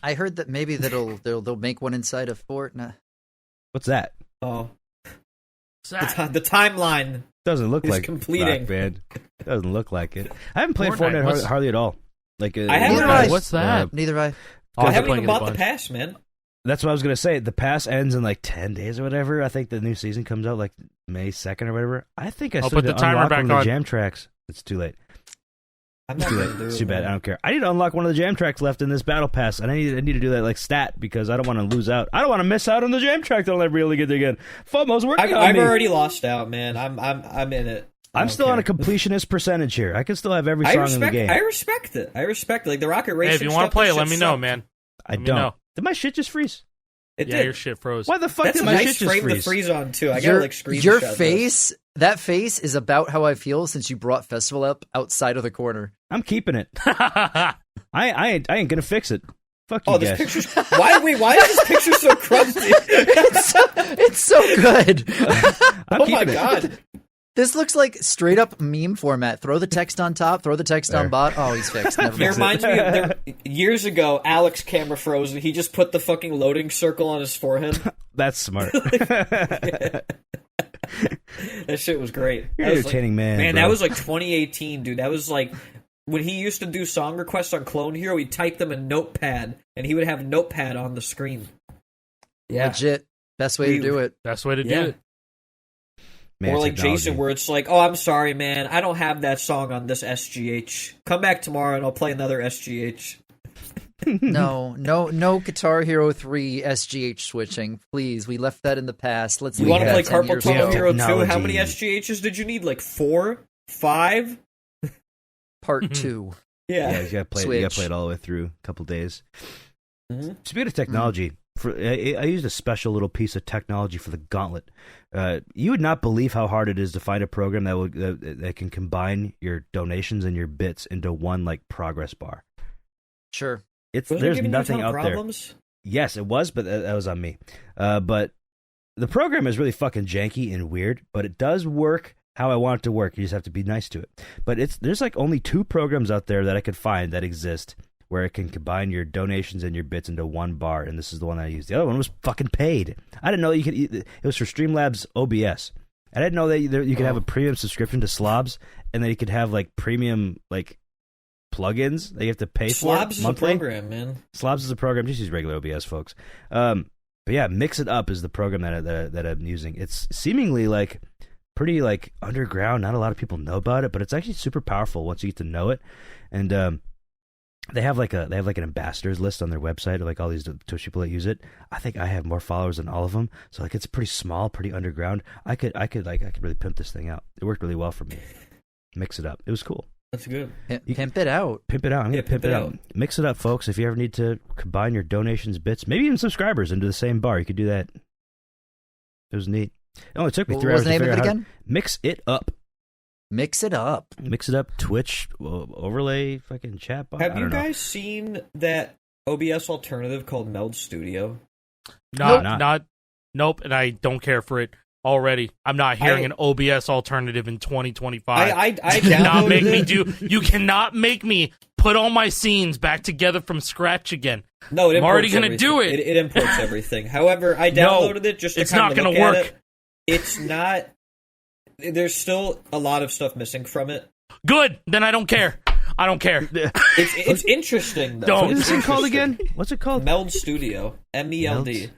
I heard that maybe they'll make one inside of Fortnite. What's that? Oh. what's that? The timeline. Doesn't look It's like completing. Rock Band. Doesn't look like it. I haven't played Fortnite, Fortnite what's- hardly at all. Like I haven't Neither I. What's that? Neither I. Oh, I they're haven't playing even it a bought the bunch. pass, man. That's what I was gonna say. The pass ends in like 10 days or whatever. I think the new season comes out like May 2nd or whatever. I think I I'll still put the need to timer unlock back one of the on. jam tracks. It's too late. I'm not Too gonna late. do It's it, too bad. man. I don't care. I need to unlock one of the jam tracks left in this battle pass, and I need to do that like stat because I don't want to lose out. I don't want to miss out on the jam track that I'll never really get to again. FOMO's working on I've me. already lost out, man. I'm in it. I I'm don't still on a care. completionist percentage here. I can still have every song in the game. I respect it. I respect it. Like the Rocket Racing. Hey, if you want to stuff, play that it, let shit me know, sucked. man. I Let me don't. know. Did my shit just freeze? It Yeah, did. your shit froze. Why the fuck That's did a my nice shit just frame to freeze? freeze on too. I got Your, like screenshot. your those. face, that face is about how I feel since you brought Festival up outside of the corner. I'm keeping it. I ain't gonna fix it. Fuck you Oh, guys. this picture's why is this picture so crusty? It's so good. I'm Oh my keeping it. god. This looks like straight up meme format. Throw the text on top, throw the text There. on bot. Oh, he's fixed. Never It mind. reminds me of years ago, Alex camera froze and he just put the fucking loading circle on his forehead. That's smart. That shit was great. You're That an was entertaining man. Man, bro. that was like 2018, dude. That was like when he used to do song requests on Clone Hero, he'd type them in Notepad and he would have Notepad on the screen. Yeah. Legit. Best way to do it. Best way to do Yeah. it. Man, or like technology. Jason, where it's like, oh, I'm sorry, man. I don't have that song on this SGH. Come back tomorrow and I'll play another SGH. No Guitar Hero 3 SGH switching. Please, we left that in the past. Let's You leave want to that play 10 Carpal years Tunnel ago. Hero 2? How Technology. many SGHs did you need? Like 4? 5? Part 2. Yeah, Yeah. you gotta play. You Switch. gotta play it all the way through. A couple days. Mhm. Speaking of technology, I used a special little piece of technology for the Gauntlet. You would not believe how hard it is to find a program that can combine your donations and your bits into one like progress bar. Sure. Wasn't it There's giving you a nothing ton of out there. problems? Yes, it was, but that was on me. But the program is really fucking janky and weird, but it does work how I want it to work. You just have to be nice to it. But there's like only 2 programs out there that I could find that exist where it can combine your donations and your bits into one bar, and this is the one I used. The other one was fucking paid. I didn't know that you could. It was for Streamlabs OBS. I didn't know that you could have a premium subscription to Slobs, and then you could have like premium like plugins that you have to pay for Slobs is a monthly. program, man. Slobs is a program. Just use regular OBS, folks. But yeah, Mix It Up is the program that I'm using. It's seemingly like pretty like underground. Not a lot of people know about it, but it's actually super powerful once you get to know it. And they have like an ambassadors list on their website of like all these Twitch people that use it. I think I have more followers than all of them, so like it's pretty small, pretty underground. I could really pimp this thing out. It worked really well for me. Mix It Up. It was cool. That's good. Pimp it out. Pimp it out. I'm Yeah, gonna pimp it out. Mix it up, folks. If you ever need to combine your donations, bits, maybe even subscribers into the same bar, you could do that. It was neat. It only took me What 3 was hours the to name of figure it out how again? Mix It Up. Mix it up. Mix it up. Twitch overlay fucking chatbot. Have you guys seen that OBS alternative called Meld Studio? Nope, and I don't care for it already. I'm not hearing an OBS alternative in 2025. I cannot make me it. You cannot make me put all my scenes back together from scratch again. No, I'm already going to do it. It imports everything. However, I downloaded it just to it's kind not of going look to work. at it. It's not. There's still a lot of stuff missing from it. Good. Then I don't care. I don't care. It's interesting, though. Don't. What is it called again? What's it called? Meld Studio. MELD.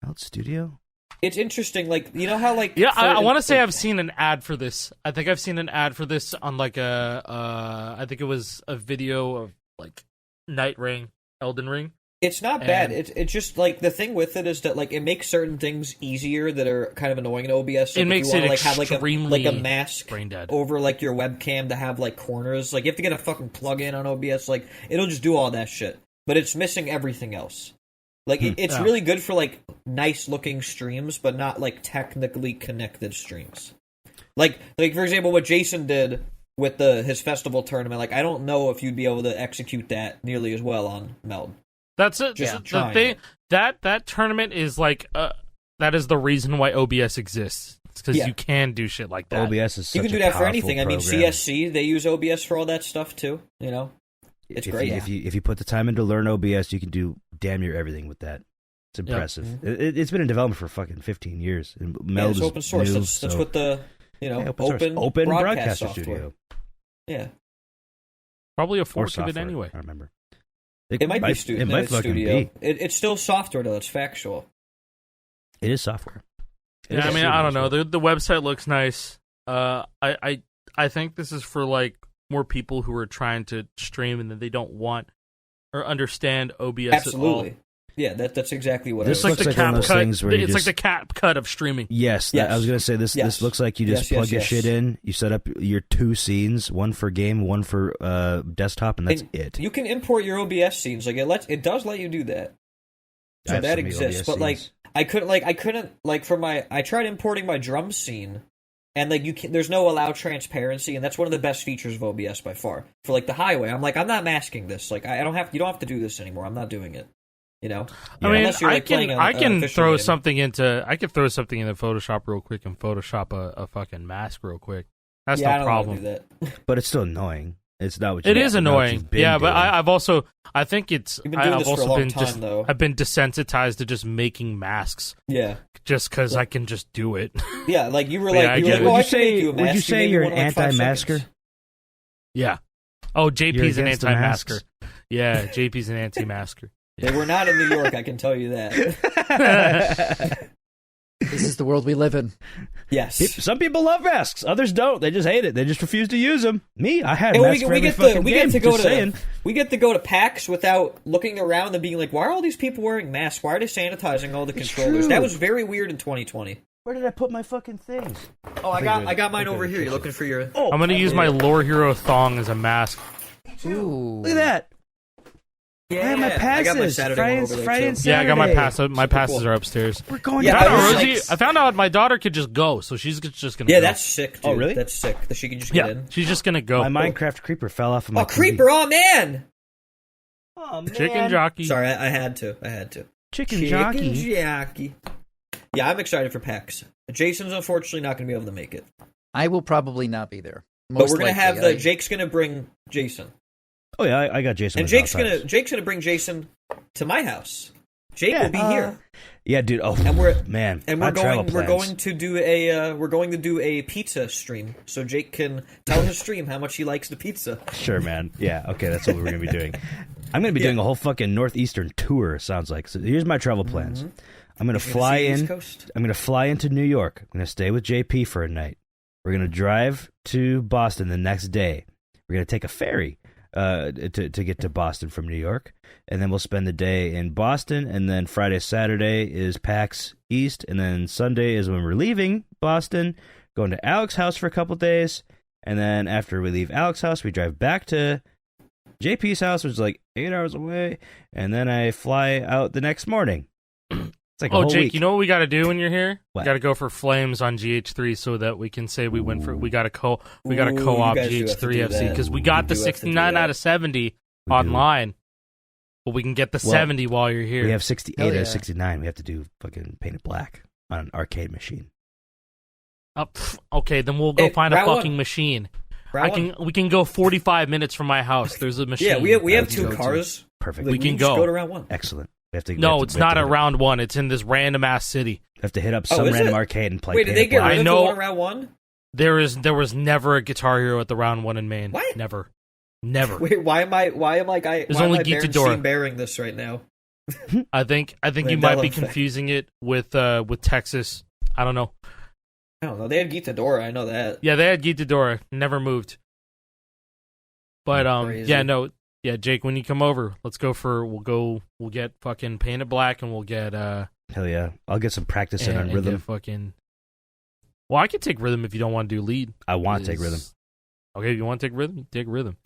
Meld Studio? It's interesting, like, you know how, like... Yeah, I want to say I've seen an ad for this. I think I've seen an ad for this on, like, I think it was a video of, like, Night Ring, Elden Ring. It's not bad. It's just, like, the thing with it is that, like, it makes certain things easier that are kind of annoying in OBS. Like, it makes it extremely have, like, a mask brain dead over, like, your webcam to have, like, corners. Like, you have to get a fucking plug-in on OBS. Like, it'll just do all that shit. But it's missing everything else. Like, it's really good for, like, nice-looking streams, but not, like, technically connected streams. Like for example, what Jason did with his festival tournament, like, I don't know if you'd be able to execute that nearly as well on Meld. That's it. Just The thing that tournament is like that is the reason why OBS exists. It's because you can do shit like that. OBS is such you can do a that for powerful anything. I mean, program. CSC, they use OBS for all that stuff too. You know, it's great. If you put the time in to learn OBS, you can do damn near everything with that. It's impressive. Yep. It's been in development for fucking 15 years. And Meld it's open source. New, that's what the open broadcaster software. studio. Yeah, Probably a fork of software, it anyway. I remember. it might be studio. It might fucking studio. be. It's still software though. It's factual. It is software. Yeah, I mean, I don't know. The website looks nice. I think this is for like more people who are trying to stream and that they don't want or understand OBS Absolutely. at all. Yeah, that's exactly what This it is. It's like looks the like one of cap those cut. things where you It's just- like the cap cut of streaming. Yes, I was gonna say this. Yes. This looks like you just plug your yes. shit in. You set up your two scenes, one for game, one for desktop, and that's it. You can import your OBS scenes. Like it does let you do that. I So have that so many exists. OBS But like scenes. I couldn't for my I tried importing my drum scene, and like there's no allow transparency, and that's one of the best features of OBS by far. For like the highway, I'm not masking this. Like you don't have to do this anymore. I'm not doing it. You know, I mean, Unless you're, I like, playing can an I can official throw game. something into Photoshop real quick and Photoshop a fucking mask real quick. That's I no don't problem. want to do that. But it's still annoying. It's not what you It is not what annoying. you've been Yeah, but doing. I've also I think it's You've been doing I've this for a also long been time, though. I've been desensitized to just making masks Yeah, just because I can just do it. yeah. Like you were Yeah, I like, get it. oh, I Would you can make say- you a would you mask. say made you're one an in, like, 5 anti-masker? seconds. Yeah. Oh, JP's an against the anti-masker. masks? Yeah, JP's an anti-masker. They were not in New York. I can tell you that. This is the world we live in. Yes. Some people love masks, others don't. They just hate it. They just refuse to use them. Me, I had Hey, masks for every fucking game. We get to go to PAX without looking around and being like, why are all these people wearing masks? Why are they sanitizing all the controllers? true. That was very weird in 2020. Where did I put my fucking things? Oh, I got mine over here. You're looking for your. Oh, I'm gonna use my Lore Hero thong as a mask. Ooh. look at that. Yeah, I have my I got my passes. Saturday Friday, one over there Friday too. and Yeah, I got my Saturday. passes. My passes are upstairs. We're going Yeah, to I I, was Rosie, like- I found out my daughter could just go, so she's just gonna. Yeah, go. that's sick, dude. Oh, really? That's sick. That she can just get yeah. in. She's just gonna go. My Minecraft creeper fell off of my Oh, creeper! Oh man! Oh, man. Chicken jockey. Sorry, I had to. Chicken jockey. jockey. Yeah, I'm excited for PAX. Jason's unfortunately not going to be able to make it, I will probably not be there. but Most we're going to have likely. Jake's going to bring Jason, Oh, yeah, I got Jason. and with Jake's outside. going to bring Jason to my house. Jake will be here, Yeah, dude. Oh, and we're man. and my we're travel going plans. to do a pizza stream, so Jake can tell his stream how much he likes the pizza. Sure, man. Yeah, okay, that's what we're going to be doing. I'm going to be Yeah. doing a whole fucking northeastern tour, sounds like. So here's my travel plans. I'm going to You're gonna fly see the East in. Coast? I'm going to fly into New York. I'm going to stay with JP for a night. We're going to drive to Boston the next day. We're going to take a ferry to get to Boston from New York. And then we'll spend the day in Boston. And then Friday, Saturday is PAX East. And then Sunday is when we're leaving Boston, going to Alex's house for a couple days. And then after we leave Alex's house, we drive back to JP's house, which is like 8 hours away. And then I fly out the next morning. It's like a Oh, whole Jake, week. you know what we got to do when you're here? What? We got to go for flames on GH3 so that we can say we went for. We got to co-op you guys do have to GH3 do FC that. because we got the do have to do 69 that. out of 70 We online, but we can get the 70 while you're here. We have 68 Hell out yeah. of 69. We have to do fucking Paint It Black on an arcade machine. Okay, then we'll go Hey, find a round fucking one. machine. Round one. We can go 45 minutes from my house. There's a machine. Yeah, we have Let's two go cars. Perfect. We can just go. go to round one. Excellent. We have to, No, we have it's to, we have not to at hit round one. It's in this random ass city. We have to hit up Oh, some is random it? arcade and play Wait, Paint did they It get Black. rid of know- the one in round one? There was never a Guitar Hero at the round one in Maine. What? Never. Wait, why am I only Guitadora. bearing this right now? I think you Mandela might be effect. confusing it with Texas. I don't know. I don't know. They had Guitadora. I know that. Yeah, they had Guitadora. Never moved. But Crazy. yeah, Jake, when you come over, we'll get fucking Paint It Black and we'll get Hell yeah. I'll get some practice in on and rhythm. get fucking. Well, I could take rhythm if you don't want to do lead. I want to take rhythm. Okay, if you want to take rhythm, you take rhythm.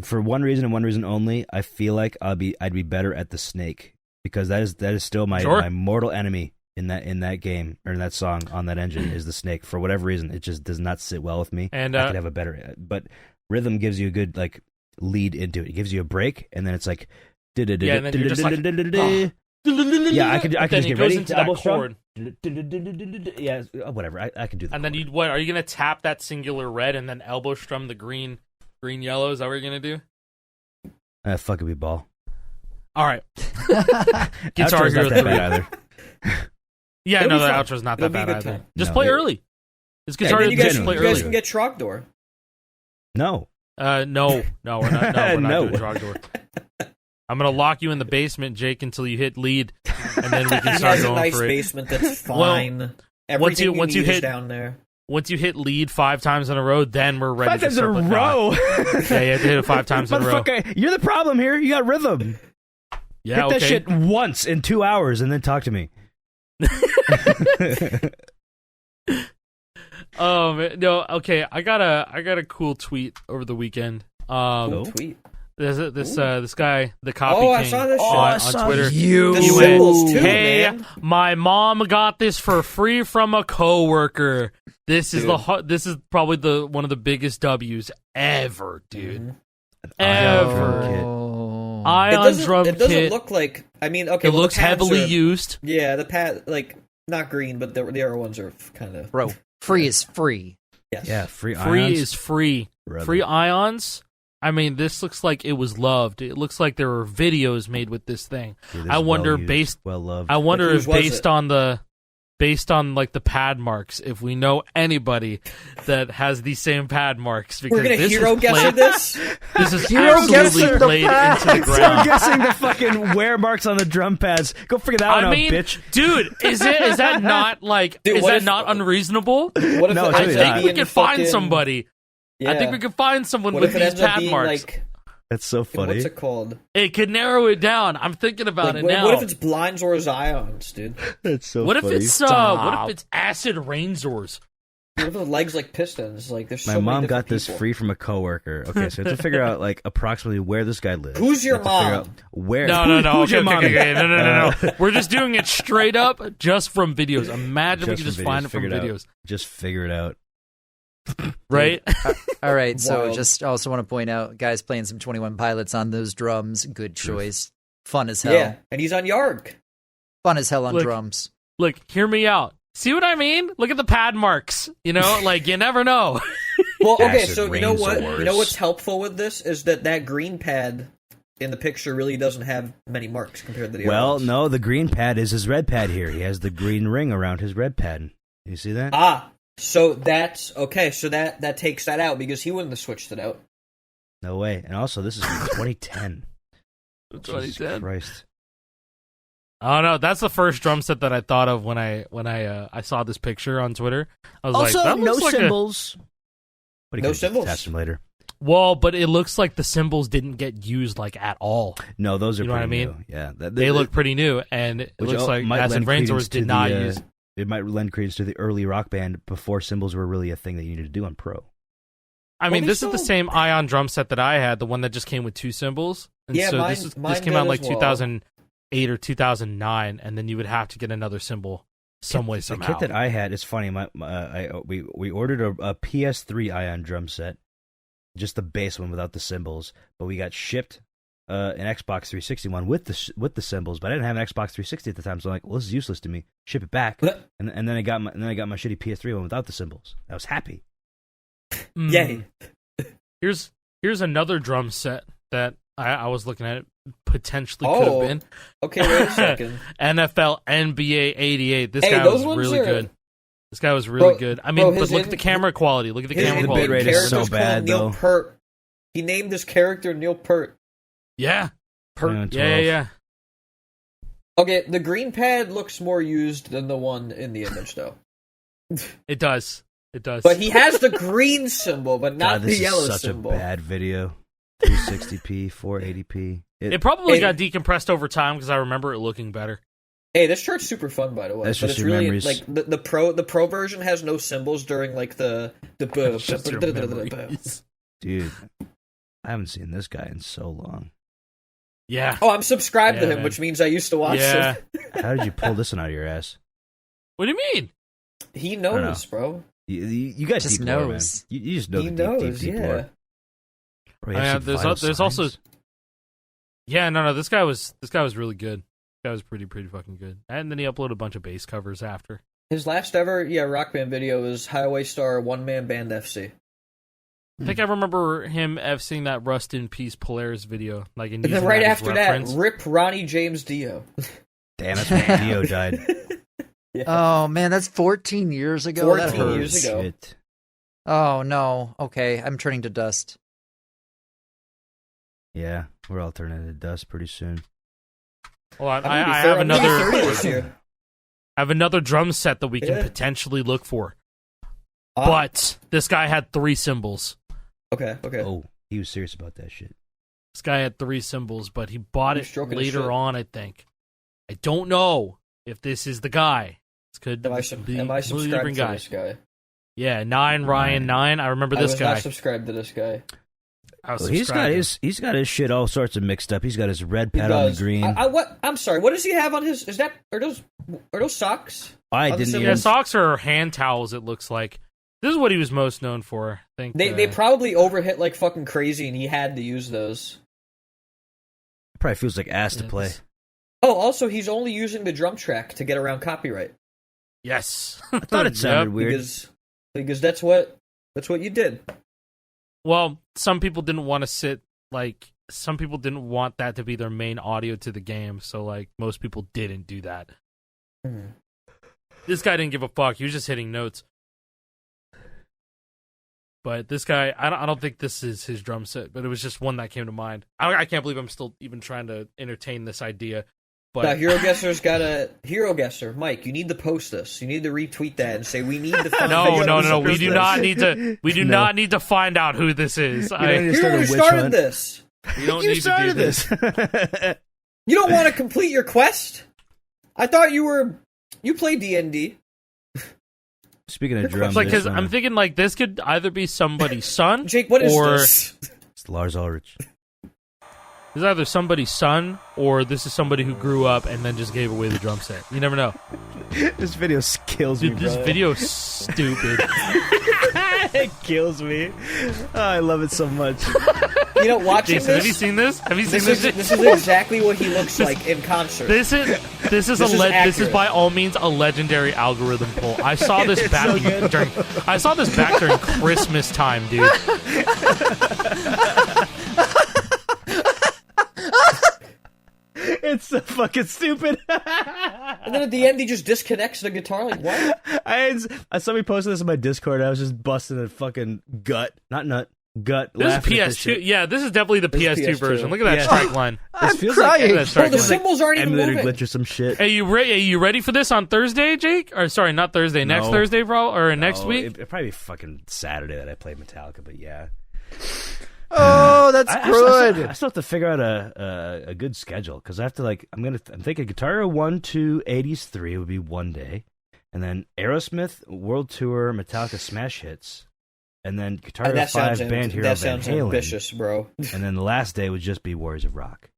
For one reason and one reason only, I feel like I'd be better at the snake because that is still my mortal enemy in that game or in that song on that engine is the snake. For whatever reason, it just does not sit well with me. And I could have a better, but rhythm gives you a good like lead into it. It gives you a break, and then it's like, and then you're just like, yeah, I could then just it get goes ready. into that chord. Yeah, whatever. I can do that. And then are you gonna tap that singular red and then elbow strum the green yellow? Is that what you're gonna do? Fuck it, we ball. All right. Guitar Hero not that 3. bad either. Yeah, It'll no, be the fun. outro's not It'll that be a bad good either. time. Just No, play it- early. It's Yeah, Guitar then Hero you 3. guys, Play you guys early. can get Trogdor. No. No, we're not. No, we're not No. doing Trogdor. I'm gonna lock you in the basement, Jake, until you hit lead, and then we can He start has a going nice for it. basement that's Well, fine. Everything once you need is hit- down there. Once you hit lead 5 times in a row, then we're ready 5 to times in a start putting row. Yeah, you have to hit it 5 times in a row. Motherfucker, you're the problem here. You got rhythm. Yeah, Hit okay. that shit once in 2 hours and then talk to me. No, okay. I got a cool tweet over the weekend. Cool tweet. There's this guy, the Copy Oh, I King, saw this shit. on I saw Twitter. The He went, symbols too, hey, man. my mom got this for free from a coworker. This is Dude. this is probably one of the biggest W's ever, dude. Mhm. Ever. Oh. Ion drum It doesn't kit. look like. I mean, okay. It well, the looks pads heavily are- used. Yeah, the pad not green, but the other ones are kind of. Bro, free is free. Yes. Yeah, free Free ions. is free. Brother. Free ions. I mean, this looks like it was loved. It looks like there were videos made with this thing. Dude, this I is wonder well-used, well-loved. I wonder Like, if whose was based on like the pad marks, if we know anybody that has these same pad marks, because We're gonna this hero is guess played, this. this is Hero guessing absolutely the played pads. into the I'm ground. guessing the fucking wear marks on the drum pads. Go figure that one I mean, out, bitch. dude, is that not like Dude, is what that if- not unreasonable? What if No, it it's I ends really up think not. we being could find fucking- somebody. Yeah. I think we could find someone What with if it these ends up pad being marks. like? That's so funny. What's it called? It could narrow it down. I'm thinking about Like, it now. what if it's blinds or Zions, dude? That's so What if funny. it's acid rainzors? What if the legs like pistons? Like there's so My many mom different got this people. free from a coworker. Okay, so to figure out like approximately where this guy lives. Who's your we have to figure mom? out Where? No. Who's Okay, your mommy? okay. No. We're just doing it straight up, just from videos. Imagine we could from just videos, find it from figure videos, Just figure it out. right? All right, so Wild. just also want to point out, guys playing some 21 Pilots on those drums. Good choice. Fun as hell. Yeah, and he's on Yarg. Fun as hell on Look. drums. Look, hear me out. See what I mean? Look at the pad marks. You know, like you never know. Well, okay, Acid so you know what? rainzors. You know what's helpful with this is that green pad in the picture really doesn't have many marks compared to the other Well, ones. no, the green pad is his red pad here. He has the green ring around his red pad. You see that? So that's okay. So that takes that out because he wouldn't have switched it out. No way. And also, this is from 2010. That's what he Jesus said. Christ. Oh no, that's the first drum set that I thought of when I saw this picture on Twitter. I was Also, like, that no looks like symbols. But he No could've just symbols. attached them later. Well, but it looks like the symbols didn't get used like at all. No, those are You know what pretty I mean? new. Yeah, They look pretty new, and it which looks like might Acid lend credence Rainzors to did the, not use. It might lend credence to the early rock band before symbols were really a thing that you needed to do on pro. I mean, Well, this they is the still- same Ion drum set that I had, the one that just came with 2 symbols. And Yeah, so mine this did came out in as like well. 2000. 2008 or 2009, and then you would have to get another symbol some way somehow. The kit that I had, it's funny. We ordered a PS3 Ion drum set, just the base one without the symbols, but we got shipped an Xbox 360 one with the symbols. But I didn't have an Xbox 360 at the time, so I'm like, well, this is useless to me. Ship it back, and then I got my shitty PS3 one without the symbols. I was happy. Yay! Here's another drum set that I was looking at. Potentially could have been. Okay, wait a second. NFL NBA 88. This Hey, guy those was ones really are- good. This guy was really good. I mean, bro, but look at the camera quality. Look at the camera His quality. bitrate is so character's bad, called Neil though. Peart. He named his character Neil Peart. Yeah. Pert. Yeah. Okay, the green pad looks more used than the one in the image, though. It does. But he has the green symbol, but not God, this the yellow is such symbol. a bad video. 360p, 480p. It probably Hey, got decompressed over time because I remember it looking better. Hey, this chart's super fun, by the way. That's but just it's your really memories. like the pro version has no symbols during like the Just your memories. Dude, I haven't seen this guy in so long. Yeah. Oh, I'm subscribed to Yeah, him, man. which means I used to watch Yeah. him. How did you pull this one out of your ass? What do you mean? He don't know. knows, bro. You got Just deep lore, man. knows. You just know He the knows, deep yeah. lore. Bro, you Yeah, have there's vital there's also signs? no. This guy was really good. This guy was pretty fucking good. And then he uploaded a bunch of bass covers after. His last ever Rock Band video was Highway Star One Man Band FC. I think I remember him seeing that Rust in Peace Polaris video, like, and And then using right that as after reference. that, rip Ronnie James Dio. Damn, that's when Dio died. Yeah. Oh man, that's 14 years ago. 14 That years hurts. ago. Shit. Oh no. Okay, I'm turning to dust. Yeah, we're all turning into dust pretty soon. Hold on, I'm I gonna be have I'm gonna be 30 another. this year. I have another drum set that we can Yeah. potentially look for, Ah, but this guy had 3 symbols. okay. Oh, he was serious about that shit. This guy had 3 symbols, but he bought He's it stroking his later shit. on. I think. I don't know if this is the guy. This could Am I be a completely subscribed different to guy. this guy? Yeah, Ryan 9. I remember I this was guy. not subscribed to this guy. I was Well, he's got subscribed. his shit all sorts of mixed up. He's got his red He pad on the does. green. What? I'm sorry. What does he have on his? Are those socks? I on the didn't symbol? Yeah, even. socks or hand towels. It looks like this is what he was most known for. I think They probably overhit like fucking crazy, and he had to use those. Probably feels like ass to Yeah, play. this- Oh, also, he's only using the drum track to get around copyright Yes, I thought it sounded weird. because that's what you did. Well, some people didn't want to sit like some people didn't want that to be their main audio to the game, so like most people didn't do that. This guy didn't give a fuck. He was just hitting notes. But this guy, I don't think this is his drum set, but it was just one that came to mind. I can't believe I'm still even trying to entertain this idea. But Now, Hero Guesser's got a Hero Guesser. Mike, you need to post this. You need to retweet that and say we need to find no. We do this. not need to. We do No. not need to find out who this is. don't need to You're start the a one who witch started hunt. this. We don't You need to do started this. this. You don't want to complete your quest? I thought you play D&D. Speaking of drums, Like, because this, I'm thinking like this could either be somebody's son, Jake, what is or this? it's Lars Ulrich. this is either somebody's son or this is somebody who grew up and then just gave away the drum set. You never know. This video kills me, Dude, this bro. video is stupid. It kills me. Oh, I love it so much. You know, watching Jason, have you this, seen this? Have you seen this this? is exactly what he looks like in concert. This is This is this is accurate. by all means a legendary algorithm poll. I saw this back during Christmas time, dude. It's so fucking stupid. And then at the end, he just disconnects the guitar. Like, what? Somebody posted this in my Discord. I was just busting a fucking gut, not nut, gut. This is laughing at this PS2. shit. Yeah, this is definitely the This is PS2 PS2. version. Look at that Yeah. strike line. I'm feels crying. Look at that Oh, strike the line. symbols aren't even Emulator moving. glitch or some shit. Hey, you ready for this on Thursday, Jake? Or sorry, not Thursday. Next No. Thursday, bro, or next Oh, week? It'd probably be fucking Saturday that I play Metallica, but yeah. Oh, that's I good. still have to figure out a good schedule because I have to I'm thinking Guitar Hero 1, 2, 80s 3 would be one day, and then Aerosmith World Tour, Metallica Smash Hits, and then Guitar Hero 5 Band Hero that Van sounds Halen, ambitious, bro. and then the last day would just be Warriors of Rock.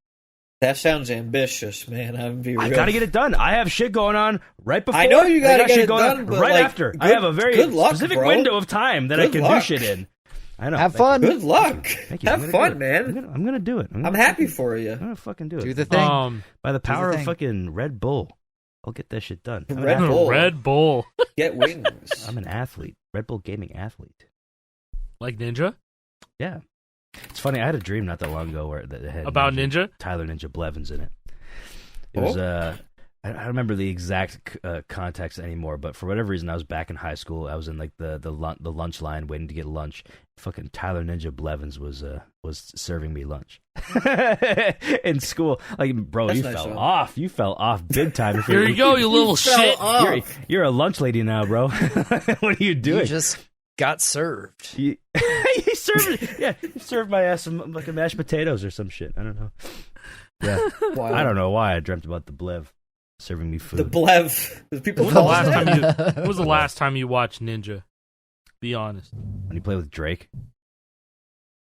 That sounds ambitious, man. I'm be real. I gotta get it done. I have shit going on right before. I know you gotta got get shit it going done, on but, right like, after. I good- have a very good luck, specific bro. window of time that I Good can luck. do shit in. I know. Have Thank fun. Good luck. you. Thank you. I'm Have gonna fun, do it. man. I'm gonna do it. I'm happy for you. I'm gonna fucking do it. Do the thing. By the power the of thing. fucking Red Bull, I'll get that shit done. I'm an Red athlete. Bull. Red Bull. Get wings. I'm an athlete. Red Bull gaming athlete. Like Ninja? Yeah. It's funny. I had a dream not that long ago where that had About Ninja? Tyler Ninja Blevins in it. It was I don't remember the exact context anymore, but for whatever reason, I was back in high school. I was in like the lunch line waiting to get lunch. Fucking Tyler Ninja Blevins was serving me lunch in school. Like, bro, That's you nice fell of him. off. You fell off big time. If Here you go, you little shit. You're a lunch lady now, bro. What are you doing? You just got served. He served my ass some like mashed potatoes or some shit. I don't know. Yeah, Wow. I don't know why I dreamt about the Blev serving me food. The Blev. The people When was the call last it time that. when was the last time you watched Ninja? Be honest. When you play with Drake.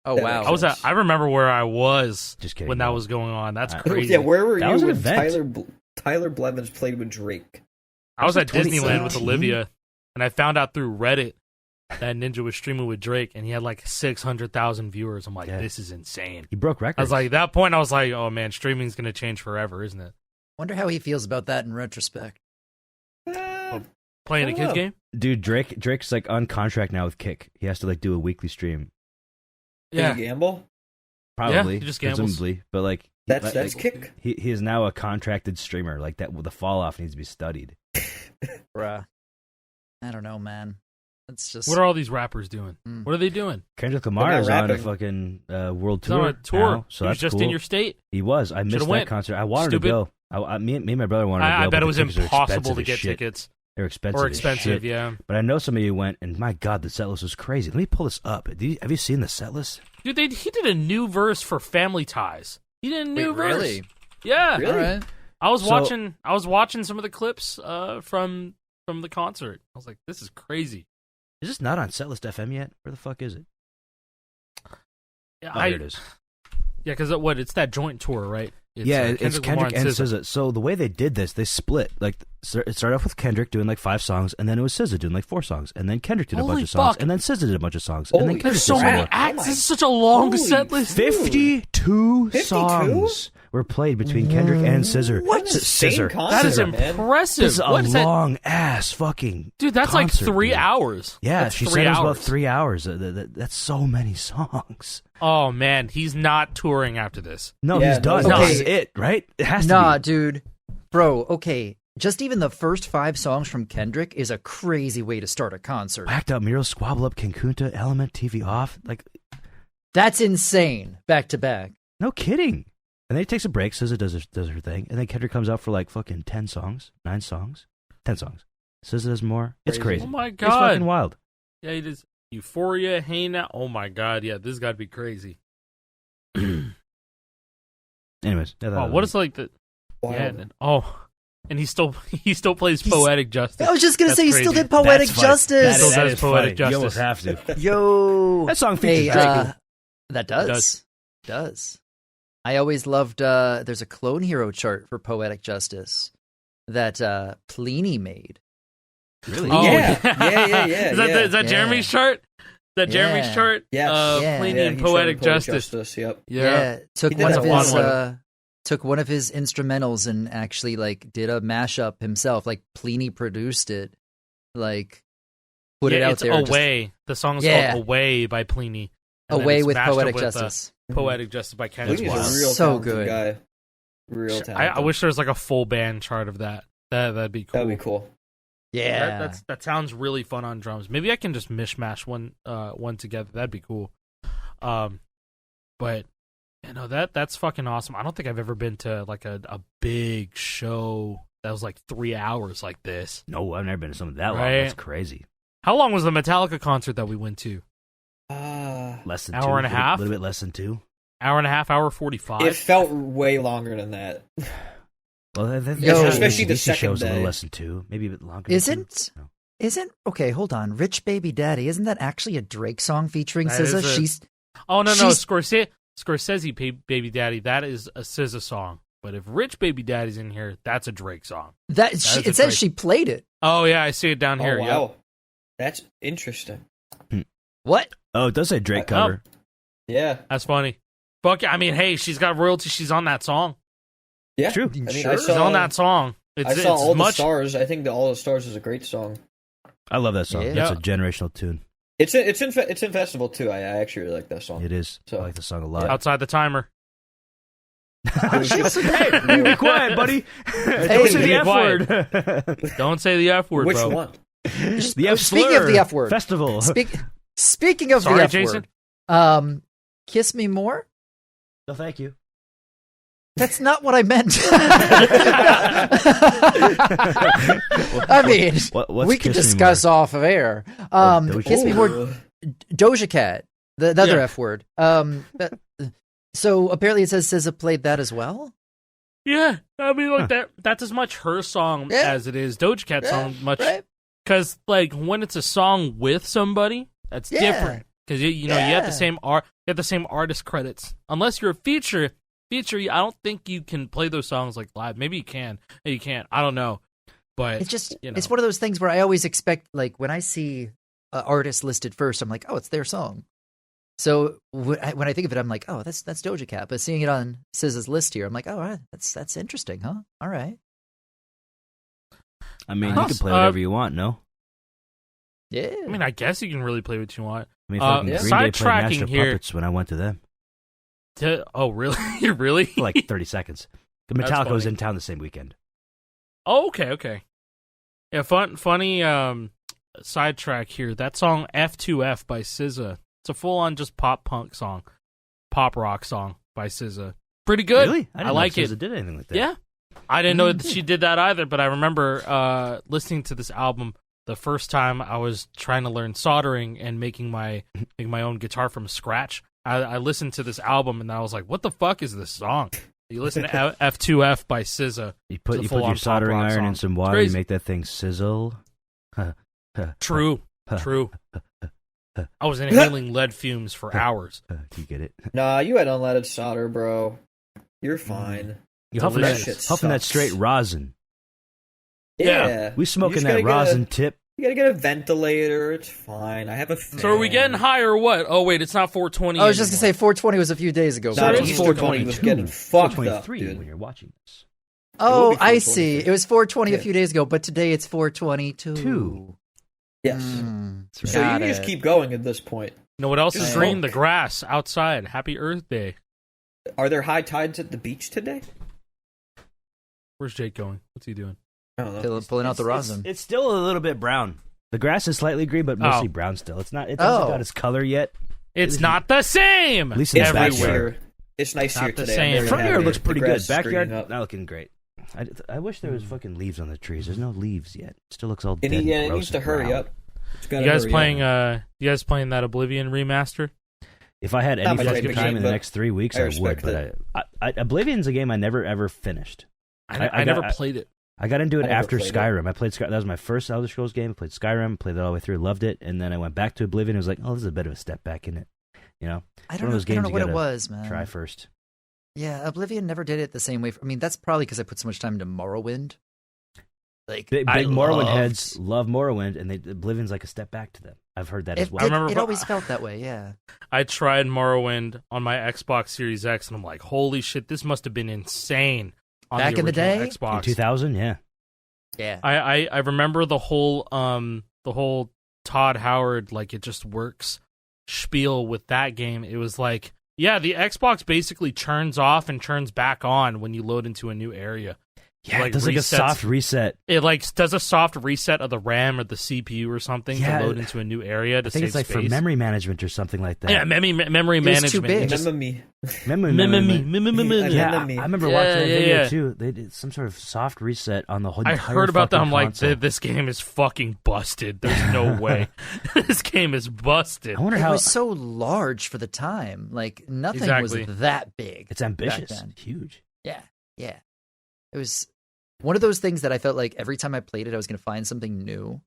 Oh That wow. makes sense. I remember where I was Just kidding. when that no. was going on. That's Oh, crazy. Yeah, where were That you was an when event. Tyler Blevins played with Drake? I was at Disneyland 2017? with Olivia, and I found out through Reddit that Ninja was streaming with Drake, and he had like 600,000 viewers. I'm like, Yeah. this is insane. He broke records. I was like, at that point, I was like, oh man, streaming's gonna change forever, isn't it? Wonder how he feels about that in retrospect. Playing a I don't kids know. game? dude, Drake's like on contract now with Kick. He has to like do a weekly stream, Did Yeah. you gamble? probably, he just gambles. presumably, but like That's like, kick. He is now a contracted streamer. Like that, the fall off needs to be studied. Bruh. I don't know, man. It's just What are all these rappers doing? Mm. What are they doing? Kendrick not Lamar is on a rapping. fucking world He's on tour. a tour. now, so he was that's just cool. in your state. He was. I missed Should've that went. concert. I wanted Stupid. to go. Me and my brother wanted to go. I but bet the it was tickets are impossible expensive to as get shit. tickets. They're expensive. Or as expensive, shit. yeah. But I know somebody who went, and my God, the set list was crazy. Let me pull this up. Have you seen the set list? Dude, he did a new verse for Family Ties. He did a new Wait, verse. really? Yeah. Really? All right. I was So- watching some of the clips from the concert. I was like, this is crazy. Is this not on Setlist FM yet? Where the fuck is it? Yeah, Oh, here it is. Yeah, because it's that joint tour, right? It's, It's Kendrick and SZA. SZA. So the way they did this, they split. Like it started off with Kendrick doing like 5 songs, and then it was SZA doing like 4 songs, and then Kendrick did a Holy bunch of songs, fuck. and then SZA did a bunch of songs, and then Holy Kendrick There's did so some many more. acts. my- This is such a long Holy set list. 52 52? songs were played between Kendrick and SZA. What an insane SZA. concert, That is man. impressive. This is a What is that? long ass fucking Dude, that's like concert, 3 dude. hours. Yeah, That's she 3 said it was hours. about 3 hours. That's so many songs. Oh man, he's not touring after this. No, Yeah, he's done. no, This is okay. it, right? It has to Nah, be. dude. Bro, okay. Just even the first 5 songs from Kendrick is a crazy way to start a concert. Whacked Out Miro, Squabble Up, King Kunta, Element, TV Off. Like, That's insane. Back to back. no kidding. And then he takes a break, SZA does her thing, and then Kendrick comes out for like fucking 10 songs, 9 songs, 10 songs. SZA does more. It's Crazy. crazy. Oh my It's god. fucking wild. Yeah, he does Euphoria, Hey Now. Oh my god, yeah, this got to be crazy. Anyways, Oh, what is like the Wild. yeah? And he still plays Poetic Justice. I was just going to That's say, he crazy. still did Poetic That's funny. Justice. Still That does is Poetic funny. You Justice. almost have to. Yo. That song features Hey, Drake. that does. Does. I always loved, there's a Clone Hero chart for Poetic Justice that Pliny made. Really? Oh, Yeah. yeah. Yeah. Is that, yeah. is that Yeah. Jeremy's chart? That Jeremy's Yeah. chart? Yes. Yeah. Pliny Yeah, and he showed Poetic Poetic Justice. Yep. Yeah. Took He did one a of fun his one. took one of his instrumentals and actually like did a mashup himself. Like Pliny produced it. Like put it out it's there. just Away. The song is Yeah. called Away by Pliny. And then away it's with mashed up Poetic with, Justice. Poetic Justice by Kendrick. He's wild. a real So talented good. guy. Real talented. I wish there was like a full band chart of that. That'd be cool. That'd be cool. Yeah. That sounds really fun on drums. Maybe I can just mishmash one together. That'd be cool. But that's fucking awesome. I don't think I've ever been to like a big show that was like 3 hours like this. No, I've never been to something that long. Right. That's crazy. How long was the Metallica concert that we went to? Less than Hour 2. and a half? A little bit less than 2. Hour and a half, hour 45. It felt way longer than that. Well, I think Yo. Especially the DC second show's a little day. less than 2, maybe a bit longer. than 2. Isn't No. isn't okay, hold on. Rich Baby Daddy, isn't that actually a Drake song featuring That is SZA? a- She's Oh no, She's- Scorsese. Scorsese Baby Daddy, that is a SZA song. But if Rich Baby Daddy's in here, that's a Drake song. It says she played it. Oh, yeah, I see it down here. Oh, wow. Yep. That's interesting. What? Oh, it does say Drake cover. Yeah. That's funny. Fuck, I mean, hey, she's got royalty. She's on that song. Yeah. True. I mean, Sure. She's on that song. I saw All the Stars. I think the All the Stars is a great song. I love that song. Yeah. That's a generational tune. It's in festival too. I actually really like that song. It is. So- I like the song a lot. Outside the timer. Hey, you be quiet, buddy. Don't say the be F quiet. word. Don't say the F word, Which bro. one? The F Speaking slur of the F word. Festival. Speaking of Sorry, the F Jason? word, Kiss Me More? No, thank you. That's not what I meant. I mean, What's we can Kiss Me discuss off of air. Doja Kiss Me Cat. More, Doja Cat, the other Yeah. F word. So apparently it says SZA played that as well. Yeah, I mean, like that's as much her song Yeah. as it is Doja Cat's song. Much right? because like when it's a song with somebody, that's Yeah. different. Because you know you have the same artist credits. Unless you're a feature, I don't think you can play those songs like live. Maybe you can, maybe you can't. I don't know, but It's just you know. it's one of those things where I always expect, like, when I see an artist listed first, I'm like, oh, it's their song. So when I think of it, I'm like, oh, that's Doja Cat. But seeing it on SZA's list here, I'm like, oh, all right, that's interesting, huh? All right, I mean, Huh. you can play whatever you want, no? yeah. I mean, I guess you can really play what you want. I mean, fucking yeah. Green Day played Sidetracking Master here. Puppets when I went to them Oh, really? Really? for like 30 seconds. The That's Metallica was funny. in town the same weekend. Oh, okay. Yeah, funny sidetrack here. That song F2F by SZA. It's a full-on just pop punk song, pop rock song by SZA. Pretty good. Really? I didn't like know it. SZA did anything like that. Yeah, I didn't know that she did that either. But I remember listening to this album the first time I was trying to learn soldering and making my own guitar from scratch. I listened to this album and I was like, "What the fuck is this song?" You listen to F2F by SZA. You put It's a your full-on soldering pop rock iron song. in some It's water, you crazy. make that thing sizzle. True. I was inhaling lead fumes for hours. You get it? Nah, you had unleaded solder, bro. You're fine. You huffing that, Delicious. huffing that Sucks. straight rosin. Yeah. We smoking You just that gotta get rosin tip. You gotta get a ventilator. It's fine. I have a fan. So are we getting high or what? Oh wait, it's not 420. I was just gonna say anymore. 420 was a few days ago. No, So it's it's Easter 422. Bunny was getting fucked up, 423 dude. when you're watching this. It will Oh, be I 420. see. It was 420 a Yeah. few days ago, but today it's 422. Two. Yes. That's right. So you Got can just it. keep going at this point. You know what else is Just green? smoke. The grass outside. Happy Earth Day. Are there high tides at the beach today? Where's Jake going? What's he doing? I don't know. Pulling out the rosin. It's still a little bit brown. The grass is slightly green, but mostly brown still. It's not. It doesn't got its color yet. It's not the same. At least in the It's nice everywhere. here. It's nice Not here the today. same. I'm very Front yard happy. looks The pretty grass good. is Backyard greening up. not looking great. I wish there was fucking leaves on the trees. There's no leaves yet. It still looks all dead. It and needs gross to and hurry brown. up. It's gotta You guys hurry playing? up. You guys playing that Oblivion remaster? If I had Not any my fucking favorite time game, in the but next 3 weeks, I I would. respect But Oblivion's a game I never ever finished. I never played it. I got into it I never after played it. Skyrim. I played That was my first Elder Scrolls game. I played Skyrim, played that all the way through, loved it, and then I went back to Oblivion. It was like, oh, this is a bit of a step back in it. You know, I one don't of those know games you what it gotta was, man. try first. Yeah, Oblivion never did it the same way. I mean, that's probably because I put so much time into Morrowind. Like, Big I Morrowind loved- heads love Morrowind, and Oblivion's like a step back to them. I've heard that as well. I remember- it always felt that way. Yeah. I tried Morrowind on my Xbox Series X, and I'm like, holy shit, this must have been insane. On Back in the original day? Xbox. In 2000, yeah. Yeah. I remember the whole Todd Howard, like, it just works spiel with that game. It was like, yeah, the Xbox basically turns off and turns back on when you load into a new area. Yeah, Like, it does like a resets- soft reset. It like does a soft reset of the RAM or the CPU or something Yeah, to load into a new area to I think save it's like space. for memory management or something like that. Yeah, memory was management. too big. It just- Remember me. Memory. Yeah, Remember me. I remember watching that video yeah. too. They did some sort of soft reset on the whole. I entire heard about that. fucking I'm like, console. this game is fucking busted. There's no way. This game is busted. I wonder It how was so large for the time. Like, nothing Exactly. was that big. it's ambitious, then. huge. Yeah. Yeah. It was one of those things that I felt like every time I played it, I was going to find something new.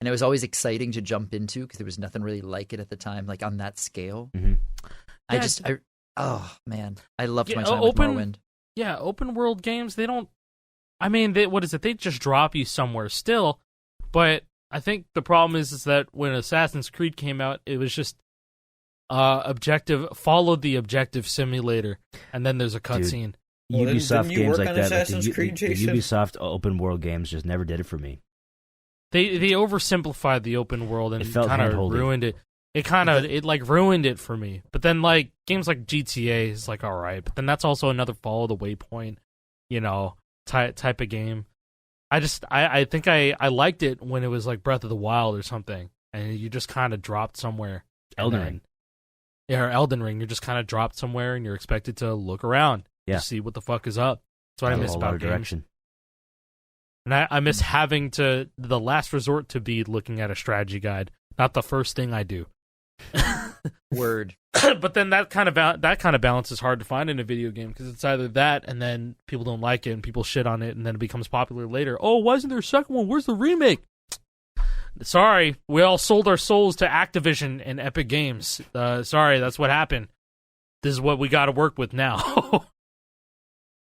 And it was always exciting to jump into because there was nothing really like it at the time, like on that scale. Mhm. I Oh man, I loved Yeah, my time with Morrowind. Yeah, open world games, they don't. I mean, what is it? They just drop you somewhere still. But I think the problem is that when Assassin's Creed came out, it was just followed the objective simulator, and then there's a cutscene. Well, Ubisoft didn't you games work like on that, Assassin's like Creed, the Jason? Ubisoft open world games just never did it for me. They oversimplified the open world and It felt kind of hand-holdy. ruined it. It ruined it for me. But then like games like GTA is like all right, but then that's also another follow the waypoint, type of game. I think I liked it when it was like Breath of the Wild or something, and you just kind of dropped somewhere. Elden Ring. Yeah, or Elden Ring. You're just kind of dropped somewhere, and you're expected to look around to see what the fuck is up. That's what I miss about games. Direction. And I miss having to the last resort to be looking at a strategy guide, not the first thing I do. Word. But then that kind of balance is hard to find in a video game because it's either that and then people don't like it and people shit on it and then it becomes popular later. Oh, why isn't there a second one? Where's the remake? Sorry, we all sold our souls to Activision and Epic Games. Sorry, that's what happened. This is what we got to work with now.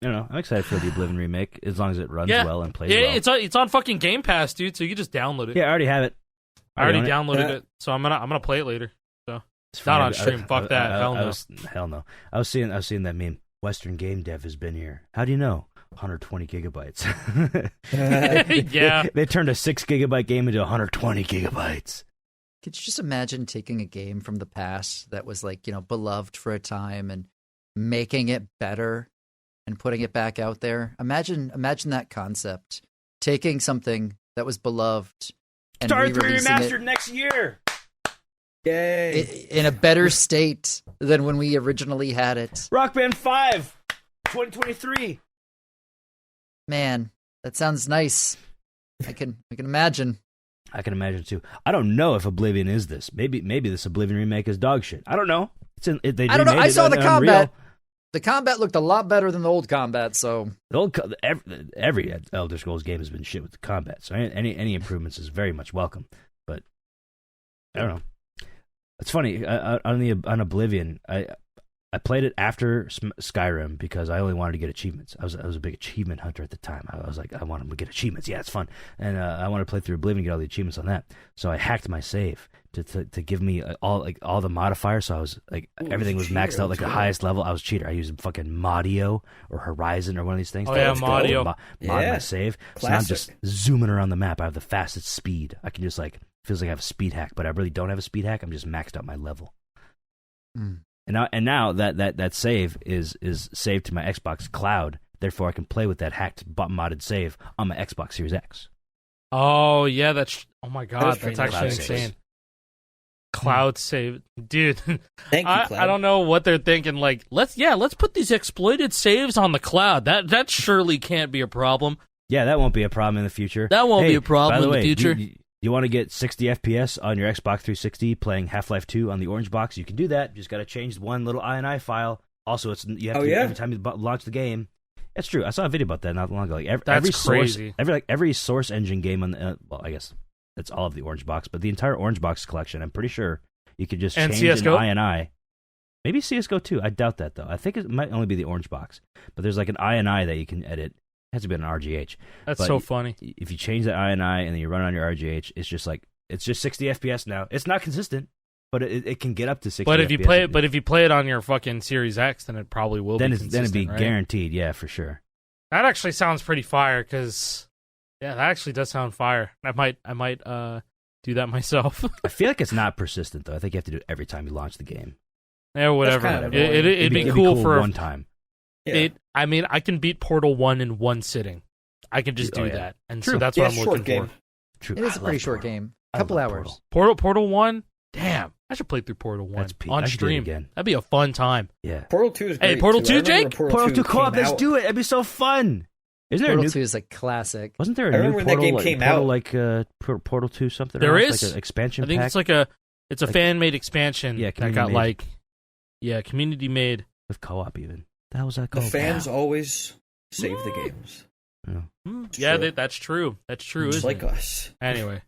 I don't know. I'm excited for the Oblivion remake as long as it runs well and plays well. It's on fucking Game Pass, dude. So you can just download it. Yeah, I already have it. I already downloaded it, so I'm gonna play it later. So it's not on stream. Fuck that. Hell no. Hell no. I was seeing that meme. Western Game Dev has been here. How do you know? 120 gigabytes. Yeah. They turned a 6 gigabyte game into 120 gigabytes. Could you just imagine taking a game from the past that was like, beloved for a time and making it better and putting it back out there? Imagine that concept. Taking something that was beloved and Star 3 re-releasing remastered it next year. Yay! in a better state than when we originally had it. Rock Band 5, 2023. Man, that sounds nice. I can imagine. I can imagine too. I don't know if Oblivion is this. Maybe this Oblivion remake is dog shit. I don't know. I don't know. I saw the combat. The combat looked a lot better than the old combat. So every Elder Scrolls game has been shit with the combat. So any improvements is very much welcome. But I don't know. It's funny on Oblivion. I played it after Skyrim because I only wanted to get achievements. I was a big achievement hunter at the time. I was like, I want to get achievements. Yeah, it's fun. And I want to play through Oblivion and get all the achievements on that. So I hacked my save to give me all the modifiers. So I was like, everything was maxed out like the highest level. I was a cheater. I used fucking Modio or Horizon or one of these things. Oh yeah, Modio. Mod my save. Classic. So now I'm just zooming around the map. I have the fastest speed. I can just feels like I have a speed hack, but I really don't have a speed hack. I'm just maxed out my level. Mm. And now that save is saved to my Xbox Cloud. Therefore, I can play with that hacked modded save on my Xbox Series X. Oh yeah, oh my god, that's actually Cloud insane. saves. Cloud save, dude. Thank you, Cloud. I don't know what they're thinking. Like, let's put these exploited saves on the cloud. That surely can't be a problem. Yeah, that won't be a problem in the future. That won't be a problem in the future. You want to get 60 FPS on your Xbox 360 playing Half-Life 2 on the orange box? You can do that. You just got to change one little INI file. Also, every time you launch the game. That's true. I saw a video about that not long ago. Every crazy. Every Source engine game on the I guess it's all of the orange box, but the entire orange box collection, I'm pretty sure you could just change CS:GO? an INI. Maybe CS:GO too. I doubt that though. I think it might only be the orange box, but there's like an INI that you can edit. It has to be an RGH. That's so funny. If you change that INI and then you run it on your RGH, it's just 60 FPS now. It's not consistent, but it can get up to 60. But if FPS. you play it on your fucking Series X, then it probably will. Then be it'd be right? guaranteed. Yeah, for sure. That actually sounds pretty fire. Because that actually does sound fire. I might do that myself. I feel like it's not persistent though. I think you have to do it every time you launch the game. Yeah, whatever. It'd be cool for one time. Yeah. I can beat Portal 1 in one sitting. I can just do that. And True. so that's what I'm looking game. for. True. It is a pretty short game. A couple hours. Portal 1? Damn. I should play through Portal 1 on I should do it stream. again. That'd be a fun time. Yeah. Portal 2 is great. Hey, Portal 2, too. I remember Jake? Portal 2 co-op. came Let's out. do it. It'd be so fun. Isn't there Portal a new? 2 is a classic. Wasn't there a I new remember when that Portal? game came Portal out. Portal 2 something. There else? is. Like an expansion I think pack? it's a fan-made expansion that got community-made. community made. With co-op even. The hell was that The called? fans always save the games. Yeah, true. that's true. That's true. Just isn't like it? us. Anyway.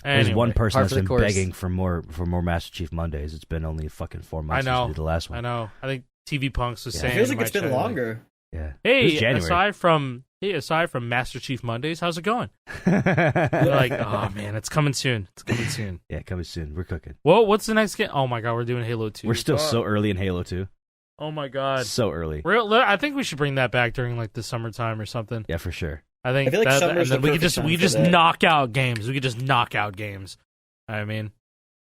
There's one person Par that's for the been course. begging for more Master Chief Mondays. It's been only fucking 4 months since we did the last one. I know. I think TV Punks was Yeah. saying. It feels in like my it's been chat, like, longer. Yeah. It was Hey, January. aside from Master Chief Mondays, how's it going? They're like, oh man, it's coming soon. It's coming soon. Yeah, coming soon. We're cooking. Well, what's the next game? Oh my god, we're doing Halo 2. We're still so early in Halo 2. Oh my god. So early. I think we should bring that back during like the summertime or something. Yeah, for sure. I think I feel like that, summer's and then the we could perfect just time for that. knock out games. We could just knock out games. I mean,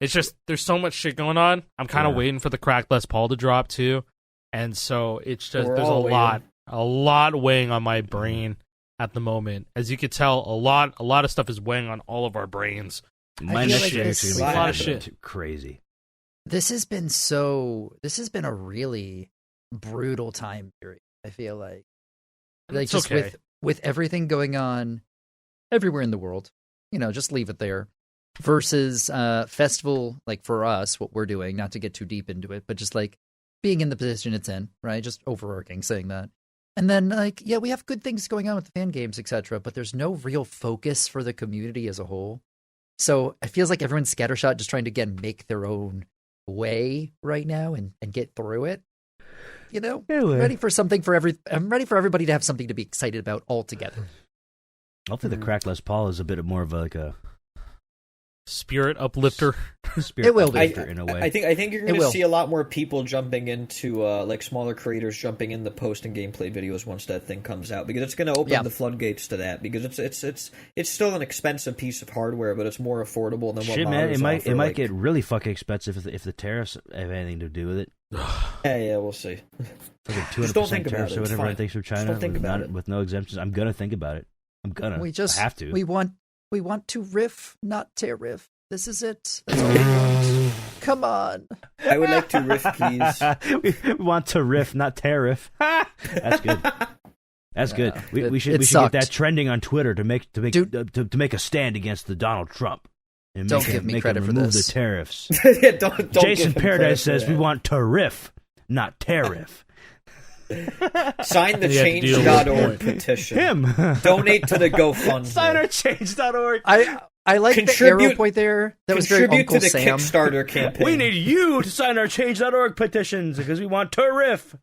it's just there's so much shit going on. I'm kind of Yeah. waiting for the cracked Les Paul to drop too, and so it's just We're there's all a lot weighing on my brain at the moment. As you could tell, a lot of stuff is weighing on all of our brains. My feel next like year this- is a going lot to of be shit. crazy. This has been a really brutal time period. I feel like It's just okay. with everything going on everywhere in the world, just leave it there. Versus festival, like for us, what we're doing, not to get too deep into it, but just like being in the position it's in, right? Just overarching saying that. And then like, yeah, we have good things going on with the fan games, etc., but there's no real focus for the community as a whole. So it feels like everyone's scattershot, just trying to again make their own way right now and get through it. Ready for something I'm ready for everybody to have something to be excited about all together. Hopefully the cracked Les Paul is a bit more of like a Spirit uplifter. spirit It will be. uplifter in a way. I think you're It going to will. see a lot more people jumping into like smaller creators jumping in the post and gameplay videos once that thing comes out, because it's going to open the floodgates to that, because it's still an expensive piece of hardware, but it's more affordable than what Shit, man, modders offer, it might like- get really fucking expensive if the tariffs have anything to do with it. Yeah, we'll see. Like Just don't 200% think about tariffs it. or It's whatever fine. it takes from China don't think about it. with no exemptions. I'm gonna think about it. I have to. We want to riff, not tear riff. This is it. That's all we want. Come on. I would like to riff keys. we want to riff, not tariff. That's good. That's good. We should get sucked. that trending on Twitter to make Dude. to make a stand against the Donald Trump. And Don't make give me make credit him for remove this. the tariffs. Yeah, don't Jason give him Paradise credit for says that. we want to riff, not tariff. Sign the You have to deal with change.org it. petition. Him. Donate to the GoFundMe. Signourchange.org. I like the Contribute- arrow point there. That was very Contribute Uncle to the Sam. Kickstarter campaign. We need you to sign our change.org petitions because we want to riff.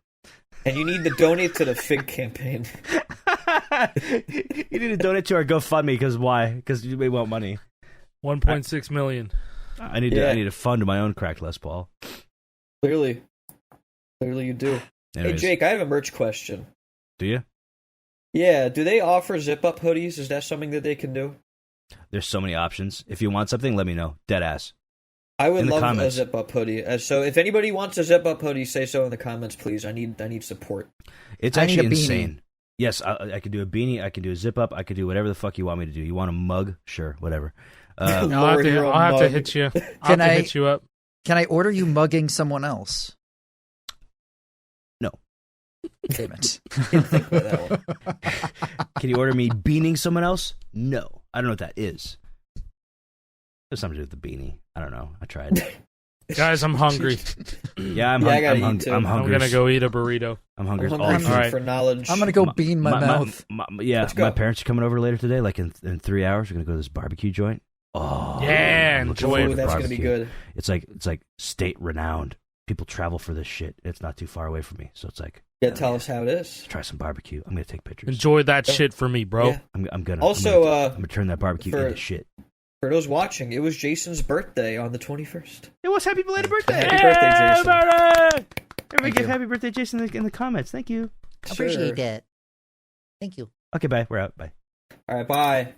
And you need to donate to the Fig campaign. You need to donate to our GoFundMe because why? Because we want money. 1.6 million. I need Yeah. to fund my own cracked Les Paul. Clearly you do. Anyways, Hey, Jake, I have a merch question. do you? Yeah, do they offer zip-up hoodies? Is that something that they can do? There's so many options. If you want something, let me know. Deadass. I would In the love a comments. zip-up hoodie. So if anybody wants a zip-up hoodie, say so in the comments, please. I need support. It's I need actually a beanie. insane. Yes, I could do a beanie. I could do a zip up. I could do whatever the fuck you want me to do. You want a mug? Sure, whatever. I'll Lord, you're a have to mug. hit you. Can I'll have to I- hit you up. Can I order you mugging someone else? No. Damn it. Didn't think about that one. Can you order me beaning someone else? No. I don't know what that is. There's something to do with the beanie. I don't know. I tried. Guys, I'm hungry. Yeah, I gotta eat too. I'm I'm hungry. I'm gonna go eat a burrito. I'm hungry. I'm all hungry the All time. right. for knowledge. I'm gonna go bean my mouth. Let's go. My parents are coming over later today. Like in 3 hours, we're gonna go to this barbecue joint. Oh, Yeah, I'm looking enjoy forward it. to That's gonna be barbecue. good. It's like state renowned. People travel for this shit. It's not too far away from me, so it's like Yeah, tell us how it is. try some barbecue. I'm gonna take pictures. Enjoy that shit for me, bro. Yeah. I'm gonna Also, I'm gonna turn that barbecue for- into shit. For those watching, it was Jason's birthday on the 21st. It was happy belated birthday. Happy birthday, Jason. Everybody Thank give you. happy birthday, Jason, in the comments. Thank you. Sure. that. Thank you. Okay, bye. We're out. Bye. All right, bye.